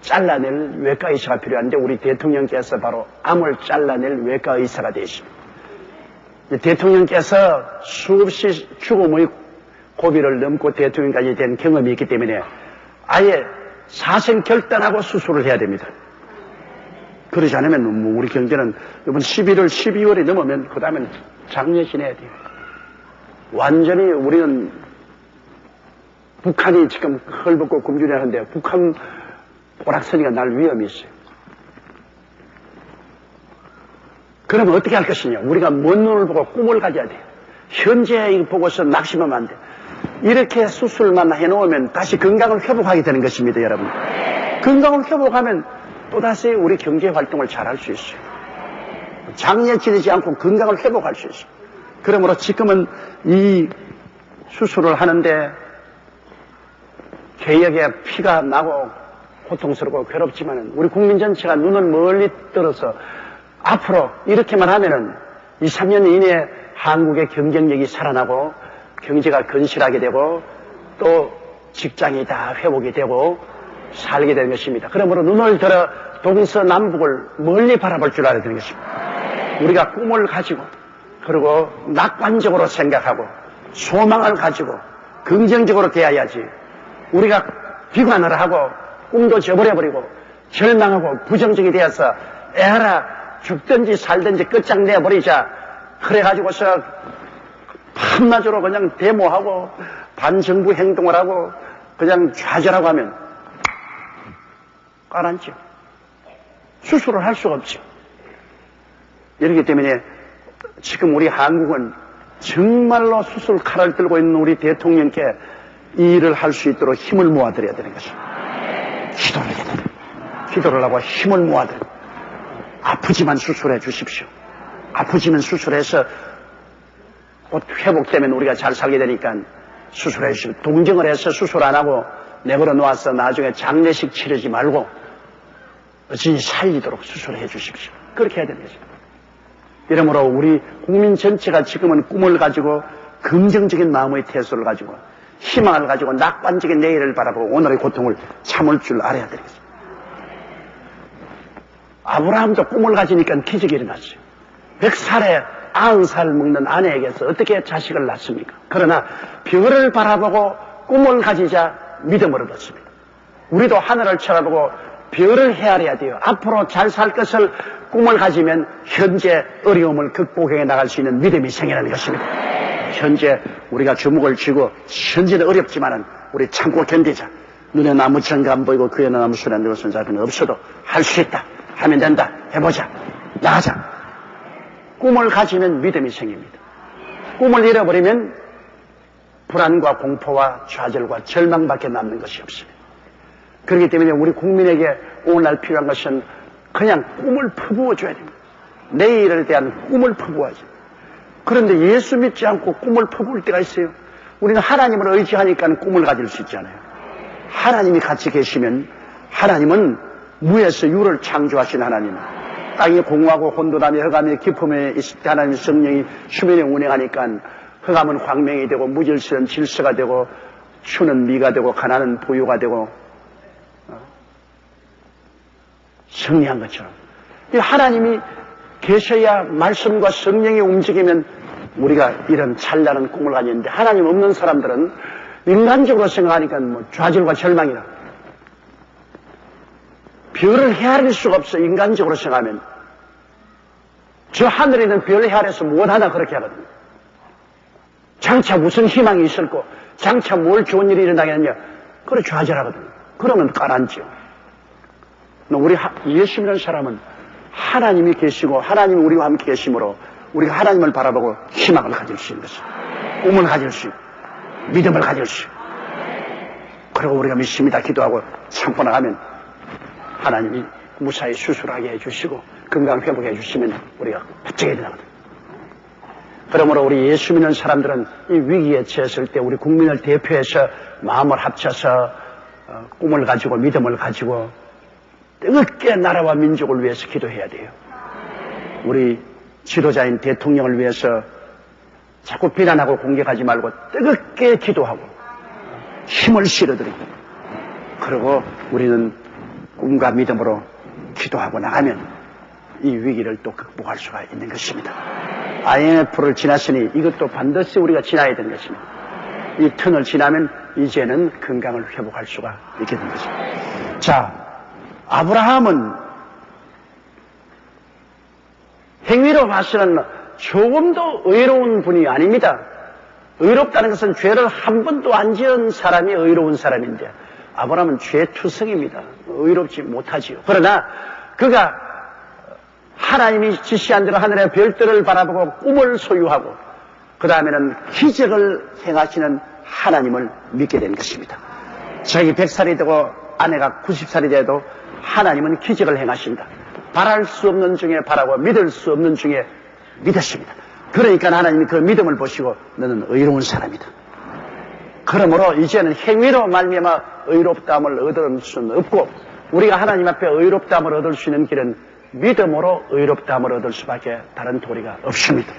잘라낼 외과 의사가 필요한데 우리 대통령께서 바로 암을 잘라낼 외과 의사가 되십니다. 대통령께서 수없이 죽음의 고비를 넘고 대통령까지 된 경험이 있기 때문에 아예 사생결단하고 수술을 해야 됩니다. 그러지 않으면 뭐 우리 경제는 이번 11월, 12월이 넘으면 그 다음엔 장례 지내야 돼요. 완전히 우리는 북한이 지금 헐벗고 굶주려하는데 북한 오락선이가 날 위험이 있어요. 그러면 어떻게 할 것이냐? 우리가 먼 눈을 보고 꿈을 가져야 돼요. 현재 이거 보고서 낙심하면 안 돼요. 이렇게 수술만 해놓으면 다시 건강을 회복하게 되는 것입니다, 여러분. 건강을 회복하면 또다시 우리 경제 활동을 잘할 수 있어요. 장애 지르지 않고 건강을 회복할 수 있어요. 그러므로 지금은 이 수술을 하는데 개역에 피가 나고 고통스럽고 괴롭지만 우리 국민 전체가 눈을 멀리 들어서 앞으로 이렇게만 하면은 2, 3년 이내에 한국의 경쟁력이 살아나고 경제가 건실하게 되고 또 직장이 다 회복이 되고 살게 되는 것입니다. 그러므로 눈을 들어 동서남북을 멀리 바라볼 줄 알아야 되는 것입니다. 우리가 꿈을 가지고 그리고 낙관적으로 생각하고 소망을 가지고 긍정적으로 대해야지 우리가 비관을 하고 꿈도 저버려버리고 절망하고 부정적이 되어서 에라 죽든지 살든지 끝장내버리자 그래가지고서 한마디로 그냥 데모하고 반정부 행동을 하고 그냥 좌절하고 하면 가라앉죠. 수술을 할 수가 없죠. 이렇기 때문에 지금 우리 한국은 정말로 수술 칼을 들고 있는 우리 대통령께 이 일을 할 수 있도록 힘을 모아드려야 되는 것입니다. 기도를 해야 됩니다. 기도를 하고 힘을 모아드려. 아프지만 수술해 주십시오. 아프지만 수술해서 곧 회복되면 우리가 잘 살게 되니까 수술해 주십시오. 동정을 해서 수술 안 하고 내버려 놓아서 나중에 장례식 치르지 말고 어찌 살리도록 수술해 주십시오. 그렇게 해야 되는 것입니다. 이러므로 우리 국민 전체가 지금은 꿈을 가지고 긍정적인 마음의 태도를 가지고 희망을 가지고 낙관적인 내일을 바라보고 오늘의 고통을 참을 줄 알아야 되겠습니다. 아브라함도 꿈을 가지니까 기적이 일어났어요. 100살에 90살 먹는 아내에게서 어떻게 자식을 낳습니까? 그러나 별을 바라보고 꿈을 가지자 믿음을 얻었습니다. 우리도 하늘을 쳐다보고 별을 헤아려야 돼요. 앞으로 잘 살 것을 꿈을 가지면 현재 어려움을 극복해 나갈 수 있는 믿음이 생기는 것입니다. 현재 우리가 주목을 쥐고 현재는 어렵지만은 우리 참고 견디자. 눈에 나무 천가 안 보이고 귀에는 나무 소리 안 들고 손잡이는 없어도 할 수 있다. 하면 된다. 해보자. 나가자. 꿈을 가지면 믿음이 생깁니다. 꿈을 잃어버리면 불안과 공포와 좌절과 절망밖에 남는 것이 없습니다. 그렇기 때문에 우리 국민에게 오늘날 필요한 것은 그냥 꿈을 퍼부어줘야 됩니다. 내일에 대한 꿈을 퍼부어야죠. 그런데 예수 믿지 않고 꿈을 퍼부을 때가 있어요. 우리는 하나님을 의지하니까 꿈을 가질 수 있잖아요. 하나님이 같이 계시면 하나님은 무에서 유를 창조하신 하나님, 땅이 공허하고 혼돈하며 흑암의 깊음에 있을 때 하나님의 성령이 수면에 운행하니까 흑암은 광명이 되고 무질서는 질서가 되고 추는 미가 되고 가난은 부유가 되고 승리한 것처럼 하나님이 계셔야 말씀과 성령이 움직이면 우리가 이런 찬란한 꿈을 가지는데 하나님 없는 사람들은 인간적으로 생각하니까 뭐 좌절과 절망이라 별을 헤아릴 수가 없어. 인간적으로 생각하면 저 하늘에 있는 별을 헤아려서 무엇하나 그렇게 하거든요. 장차 무슨 희망이 있을고 장차 뭘 좋은 일이 일어나겠느냐 그래 좌절하거든요. 그러면 가라앉죠. 우리 예수 믿는 사람은 하나님이 계시고 하나님이 우리와 함께 계심으로 우리가 하나님을 바라보고 희망을 가질 수 있는 것입니다. 꿈을 가질 수 있고 믿음을 가질 수 있고 그리고 우리가 믿습니다 기도하고 참고 나가면 하나님이 무사히 수술하게 해주시고 건강 회복해 주시면 우리가 바짝 일어나거든요. 그러므로 우리 예수 믿는 사람들은 이 위기에 처했을 때 우리 국민을 대표해서 마음을 합쳐서 꿈을 가지고 믿음을 가지고 뜨겁게 나라와 민족을 위해서 기도해야 돼요. 우리 지도자인 대통령을 위해서 자꾸 비난하고 공격하지 말고 뜨겁게 기도하고 힘을 실어드리고 그리고 우리는 꿈과 믿음으로 기도하고 나가면 이 위기를 또 극복할 수가 있는 것입니다. IMF를 지났으니 이것도 반드시 우리가 지나야 되는 것입니다. 이 턴을 지나면 이제는 건강을 회복할 수가 있게 된 것입니다. 자, 아브라함은 행위로 봐서는 조금도 의로운 분이 아닙니다. 의롭다는 것은 죄를 한 번도 안 지은 사람이 의로운 사람인데 아브라함은 죄투성입니다. 의롭지 못하지요. 그러나 그가 하나님이 지시한 대로 하늘의 별들을 바라보고 꿈을 소유하고 그 다음에는 기적을 행하시는 하나님을 믿게 된 것입니다. 자기 100살이 되고 아내가 90살이 돼도 하나님은 기적을 행하신다. 바랄 수 없는 중에 바라고 믿을 수 없는 중에 믿었습니다. 그러니까 하나님이 그 믿음을 보시고 너는 의로운 사람이다. 그러므로 이제는 행위로 말미암아 의롭다함을 얻을 수는 없고 우리가 하나님 앞에 의롭다함을 얻을 수 있는 길은 믿음으로 의롭다함을 얻을 수밖에 다른 도리가 없습니다.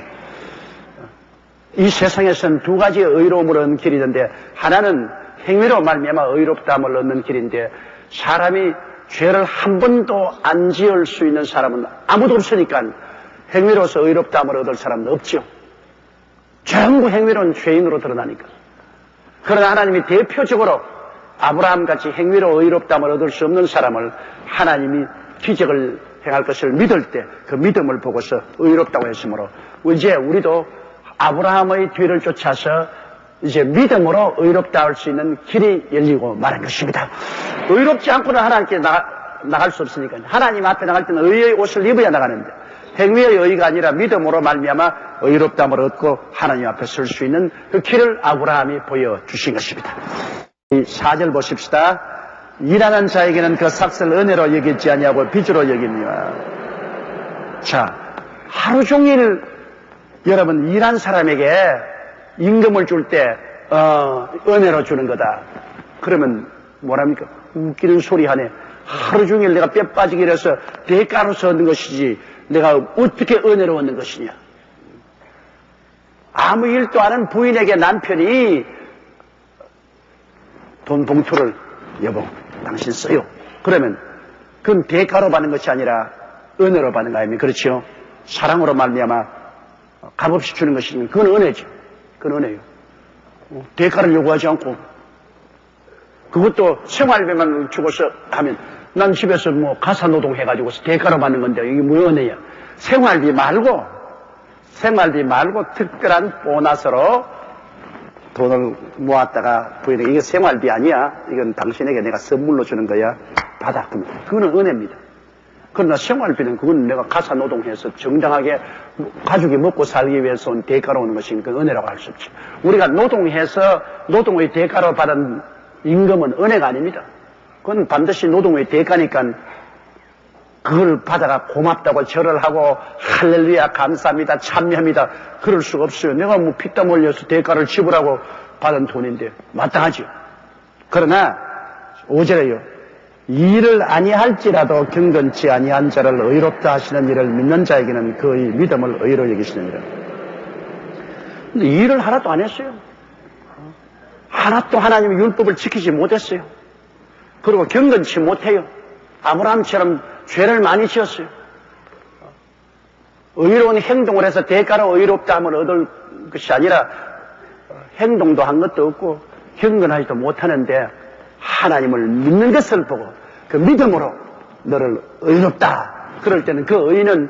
이 세상에서는 두 가지의 의로움을 얻는 길이 있는데 하나는 행위로 말미암아 의롭다함을 얻는 길인데 사람이 죄를 한 번도 안 지을 수 있는 사람은 아무도 없으니까 행위로서 의롭다함을 얻을 사람은 없죠. 전부 행위로는 죄인으로 드러나니까. 그러나 하나님이 대표적으로 아브라함같이 행위로 의롭다함을 얻을 수 없는 사람을 하나님이 기적을 행할 것을 믿을 때 그 믿음을 보고서 의롭다고 했으므로 이제 우리도 아브라함의 뒤를 쫓아서 이제 믿음으로 의롭다 할 수 있는 길이 열리고 말한 것입니다. 의롭지 않고는 하나님께 나갈 수 없으니까 하나님 앞에 나갈 때는 의의 옷을 입어야 나가는데 행위의 의의가 아니라 믿음으로 말미암아 의롭다함을 얻고 하나님 앞에 설 수 있는 그 길을 아브라함이 보여주신 것입니다. 이 4절 보십시다. 일하는 자에게는 그 삭슬 은혜로 여기지 아니하고 빚으로 여깁니다. 자, 하루 종일 여러분 일한 사람에게 임금을 줄 때 은혜로 주는 거다. 그러면 뭐랍니까? 웃기는 소리 하네. 하루 종일 내가 뼈 빠지게 일해서 대가로서 얻는 것이지 내가 어떻게 은혜로 얻는 것이냐. 아무 일도 안 하는 부인에게 남편이 돈 봉투를 여보 당신 써요. 그러면 그건 대가로 받는 것이 아니라 은혜로 받는 거 아닙니까? 그렇죠? 사랑으로 말미암아 값없이 주는 것이면 그건 은혜죠. 그건 은혜예요. 대가를 요구하지 않고 그것도 생활비만 주고서 하면 난 집에서 뭐 가사노동 해가지고서 대가로 받는 건데 이게 뭐 은혜야. 생활비 말고 특별한 보너스로 돈을 모았다가 부인에게 이게 생활비 아니야. 이건 당신에게 내가 선물로 주는 거야. 받아. 그러면 그거는 은혜입니다. 그러나 생활비는 그건 내가 가사노동해서 정당하게 가족이 먹고 살기 위해서 온 대가로 오는 것이니까 은혜라고 할 수 없죠. 우리가 노동해서 노동의 대가로 받은 임금은 은혜가 아닙니다. 그건 반드시 노동의 대가니까 그걸 받아가 고맙다고 절을 하고 할렐루야 감사합니다 참여합니다 그럴 수가 없어요. 내가 뭐 피땀 흘려서 대가를 지불하고 받은 돈인데 마땅하죠. 그러나 5절에요. 일을 아니할지라도 경건치 아니한 자를 의롭다 하시는 일을 믿는 자에게는 그의 믿음을 의로 여기시느니라. 근데 일을 하나도 안 했어요. 하나도 하나님의 율법을 지키지 못했어요. 그리고 경건치 못해요. 아브라함처럼 죄를 많이 지었어요. 의로운 행동을 해서 대가로 의롭다함을 얻을 것이 아니라 행동도 한 것도 없고 경건하지도 못하는데 하나님을 믿는 것을 보고 그 믿음으로 너를 의롭다. 그럴 때는 그 의는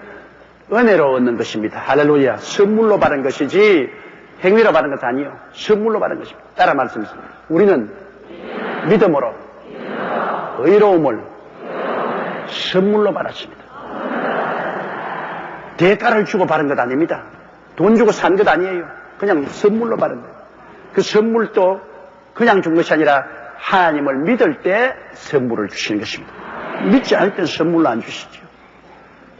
은혜로 얻는 것입니다. 할렐루야. 선물로 받은 것이지 행위로 받은 것이 아니에요. 선물로 받은 것입니다. 따라 말씀하십니다. 우리는 믿음으로 의로움을 선물로 받았습니다. 대가를 주고 받은 것 아닙니다. 돈 주고 산 것 아니에요. 그냥 선물로 받은 거예요. 그 선물도 그냥 준 것이 아니라 하나님을 믿을 때 선물을 주시는 것입니다. 믿지 않을 땐 선물로 안 주시죠.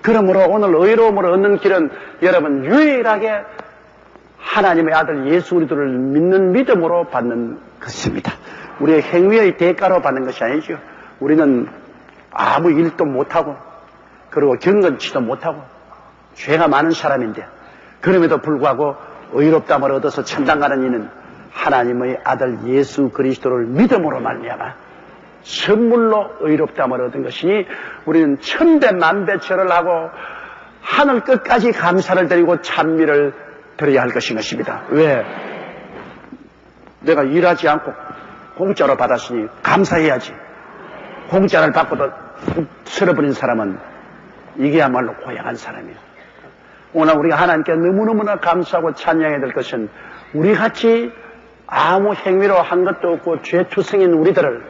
그러므로 오늘 의로움을 얻는 길은 여러분 유일하게 하나님의 아들 예수 그리스도를 믿는 믿음으로 받는 것입니다. 우리의 행위의 대가로 받는 것이 아니죠. 우리는 아무 일도 못하고 그리고 경건치도 못하고 죄가 많은 사람인데 그럼에도 불구하고 의롭다함을 얻어서 천당 가는 이는 하나님의 아들 예수 그리스도를 믿음으로 말미암아 선물로 의롭다함을 얻은 것이니 우리는 천배 만배 절을 하고 하늘 끝까지 감사를 드리고 찬미를 드려야 할 것입니다. 왜? 내가 일하지 않고 공짜로 받았으니 감사해야지. 공짜를 받고도 쓸어버린 사람은 이게야말로 고약한 사람이에요. 오늘 우리가 하나님께 너무너무나 감사하고 찬양해야 될 것은 우리같이 아무 행위로 한 것도 없고 죄투성인 우리들을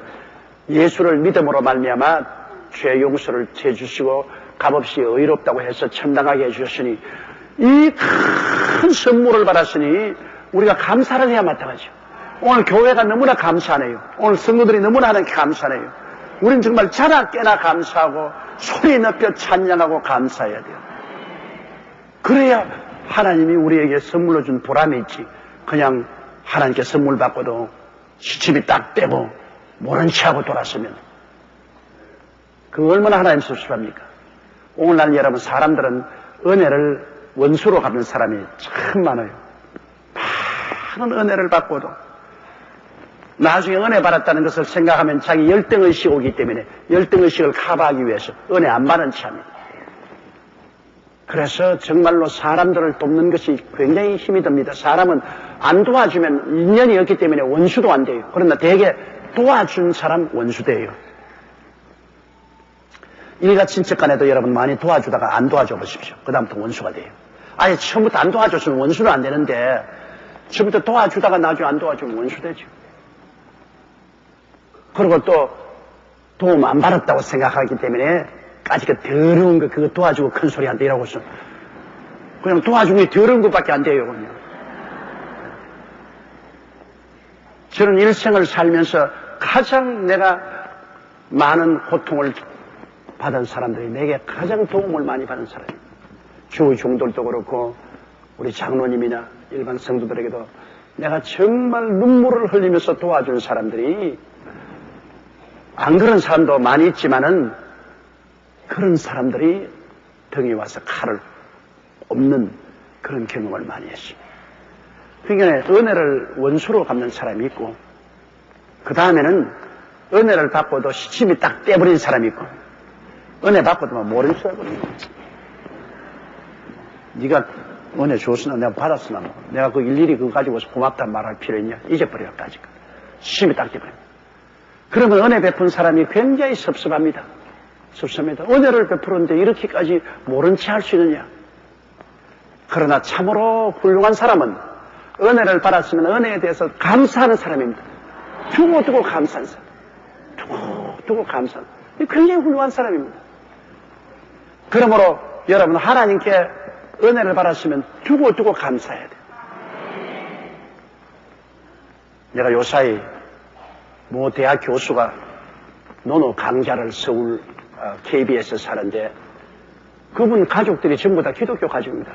예수를 믿음으로 말미암아 죄 용서를 해주시고 값없이 의롭다고 해서 천당하게 해주셨으니 이 큰 선물을 받았으니 우리가 감사를 해야 마땅하죠. 오늘 교회가 너무나 감사하네요. 오늘 성도들이 너무나 하나님께 감사하네요. 우린 정말 자나 깨나 감사하고 소리 높여 찬양하고 감사해야 돼요. 그래야 하나님이 우리에게 선물로 준 보람이 있지. 그냥 하나님께 선물 받고도 시침이 딱 떼고 모른 체하고 돌았으면 그 얼마나 하나님 섭섭합니까? 오늘날 여러분 사람들은 은혜를 원수로 갚는 사람이 참 많아요. 많은 은혜를 받고도 나중에 은혜 받았다는 것을 생각하면 자기 열등의식이 오기 때문에 열등의식을 커버하기 위해서 은혜 안 받은 체합니다. 그래서 정말로 사람들을 돕는 것이 굉장히 힘이 듭니다. 사람은 안 도와주면 인연이 없기 때문에 원수도 안 돼요. 그러나 대개 도와준 사람 원수 돼요. 일가 친척 간에도 여러분 많이 도와주다가 안 도와줘 보십시오. 그 다음부터 원수가 돼요. 아예 처음부터 안 도와줬으면 원수는 안 되는데 처음부터 도와주다가 나중에 안 도와주면 원수 되죠. 그리고 또 도움 안 받았다고 생각하기 때문에 까지 그 더러운 거 그거 도와주고 큰 소리 한다 이라고 해서 그냥 도와주는 게 더러운 것밖에 안 돼요. 그냥. 저는 일생을 살면서 가장 내가 많은 고통을 받은 사람들이 내게 가장 도움을 많이 받은 사람이에요. 주의 종들도 그렇고 우리 장로님이나 일반 성도들에게도 내가 정말 눈물을 흘리면서 도와준 사람들이 안 그런 사람도 많이 있지만은 그런 사람들이 등에 와서 칼을 엎는 그런 경험을 많이 했습니다. 그러니까 은혜를 원수로 갚는 사람이 있고 그 다음에는 은혜를 받고도 시침이 딱 떼버린 사람이 있고 은혜 받고도 모른 척 하거든요. 네가 은혜 줬으나 내가 받았으나 뭐. 내가 그 일일이 그거 가지고서 고맙다 말할 필요 있냐? 잊어버려까지. 시침이 딱 떼버려. 그러면 은혜 베푼 사람이 굉장히 섭섭합니다. 섭섭합니다. 은혜를 베푸는데 이렇게까지 모른 채 할 수 있느냐? 그러나 참으로 훌륭한 사람은 은혜를 받았으면 은혜에 대해서 감사하는 사람입니다. 두고 감사하는 사람. 두고 감사하는 사람. 굉장히 훌륭한 사람입니다. 그러므로 여러분 하나님께 은혜를 받았으면 두고 감사해야 돼요. 내가 요사이 모 대학 교수가 노노 강좌를 서울 KBS에 사는데 그분 가족들이 전부 다 기독교 가족입니다.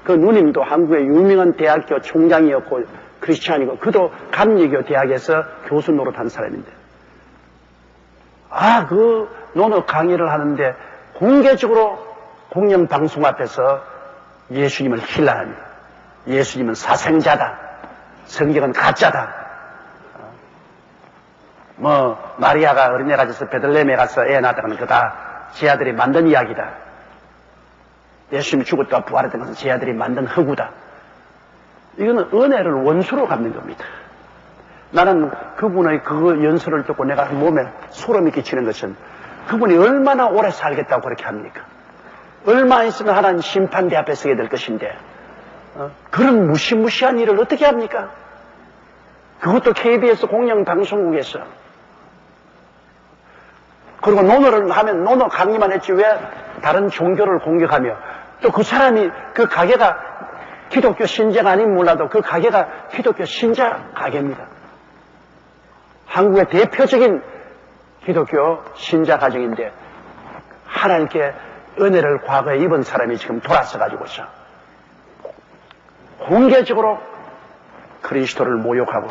그 누님도 한국의 유명한 대학교 총장이었고 크리스찬이고 그도 감리교 대학에서 교수 노릇한 사람인데 그 노노 강의를 하는데 공개적으로 공영방송 앞에서 예수님을 힐난합니다. 예수님은 사생자다. 성경은 가짜다. 마리아가 어린애 가져서 베들레헴에 가서 애 낳았다는 거 다 제 아들이 만든 이야기다. 예수님이 죽었다가 부활했던 것은 제 아들이 만든 허구다. 이거는 은혜를 원수로 갚는 겁니다. 나는 그분의 그 연설을 듣고 내가 몸에 소름이 끼치는 것은 그분이 얼마나 오래 살겠다고 그렇게 합니까? 얼마 있으면 하나님 심판대 앞에 서게 될 것인데 그런 무시무시한 일을 어떻게 합니까? 그것도 KBS 공영방송국에서. 그리고 논어를 하면 논어 강의만 했지 왜 다른 종교를 공격하며 또 그 사람이 그 가게가 기독교 신자가 아니면 몰라도 그 가게가 기독교 신자 가게입니다. 한국의 대표적인 기독교 신자 가정인데 하나님께 은혜를 과거에 입은 사람이 지금 돌아서 가지고서 공개적으로 그리스도를 모욕하고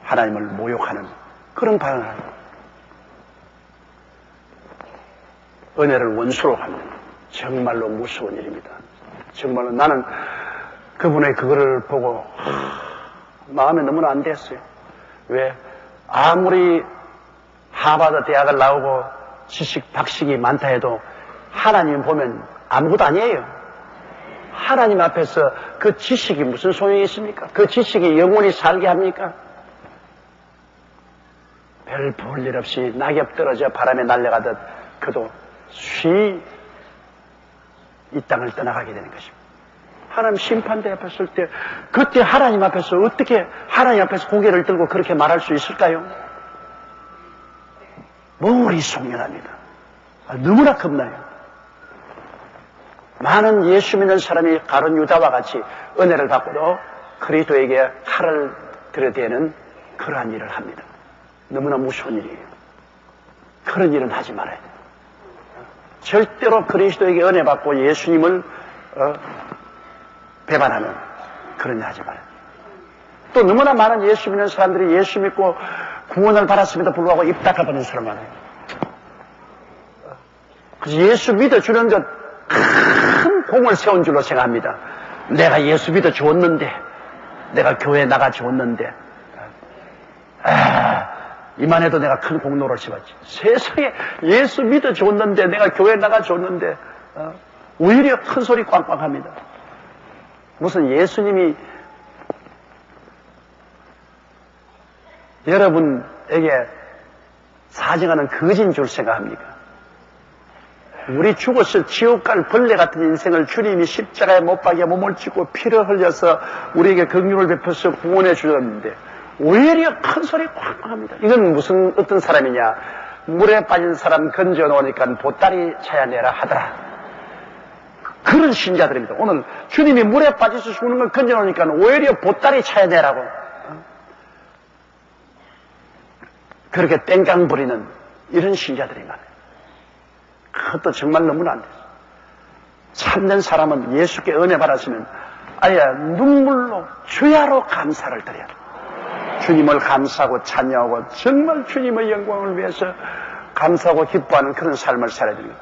하나님을 모욕하는 그런 발언을 합니다. 은혜를 원수로 갚는 정말로 무서운 일입니다. 정말로 나는 그분의 그거를 보고 마음에 너무나 안 됐어요. 왜? 아무리 하버드 대학을 나오고 지식 박식이 많다 해도 하나님 보면 아무것도 아니에요. 하나님 앞에서 그 지식이 무슨 소용이 있습니까? 그 지식이 영원히 살게 합니까? 별 볼 일 없이 낙엽 떨어져 바람에 날려가듯 그도 쉬 이 땅을 떠나가게 되는 것입니다. 하나님 심판대 앞에 설 때 그때 하나님 앞에서 어떻게 하나님 앞에서 고개를 들고 그렇게 말할 수 있을까요? 머리속연합니다. 너무나 겁나요. 많은 예수 믿는 사람이 가룟 유다와 같이 은혜를 받고도 그리스도에게 칼을 들여대는 그러한 일을 합니다. 너무나 무서운 일이에요. 그런 일은 하지 말아야 돼요. 절대로 그리스도에게 은혜 받고 예수님을 배반하는 그런 일 하지 말아야 돼요. 또 너무나 많은 예수 믿는 사람들이 예수 믿고 구원을 받았음에도 불구하고 입 닦아버리는 사람 많아요. 그래서 예수 믿어주는 것 큰 공을 세운 줄로 생각합니다. 내가 예수 믿어주었는데 내가 교회에 나가주었는데 이만해도 내가 큰 공로를 세웠지. 세상에 예수 믿어주었는데 내가 교회에 나가주었는데 오히려 큰 소리 꽝꽝합니다. 무슨 예수님이 여러분에게 사정하는 거진 줄 생각합니까? 우리 죽어서 지옥 갈 벌레 같은 인생을 주님이 십자가에 못 박여 몸을 찢고 피를 흘려서 우리에게 긍휼을 베풀어서 구원해 주셨는데 오히려 큰 소리 꽉 합니다. 이건 무슨 어떤 사람이냐? 물에 빠진 사람 건져 놓으니까 보따리 찾아내라 하더라. 그런 신자들입니다. 오늘 주님이 물에 빠져서 죽는 걸 건져 놓으니까 오히려 보따리 찾아내라고. 그렇게 땡깡 부리는 이런 신자들이 많아요. 그것도 정말 너무나 안 돼요. 참된 사람은 예수께 은혜 받았으면 아예 눈물로 주야로 감사를 드려야 돼요. 주님을 감사하고 찬양하고 정말 주님의 영광을 위해서 감사하고 기뻐하는 그런 삶을 살아야 됩니다.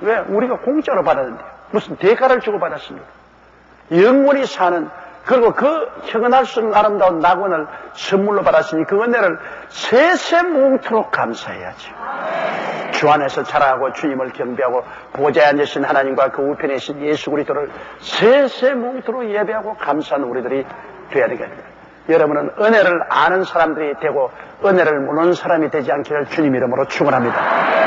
왜? 우리가 공짜로 받았는데 무슨 대가를 주고 받았습니까? 영원히 사는, 그리고 그 형언할 수 없는 아름다운 낙원을 선물로 받았으니 그 은혜를 세세몽토록 감사해야죠. 주 안에서 자라고 주님을 경배하고 보좌에 앉으신 하나님과 그 우편에 계신 예수 그리스도를 세세몽토록 예배하고 감사하는 우리들이 되어야 되겠습니다. 여러분은 은혜를 아는 사람들이 되고 은혜를 모르는 사람이 되지 않기를 주님 이름으로 축원합니다.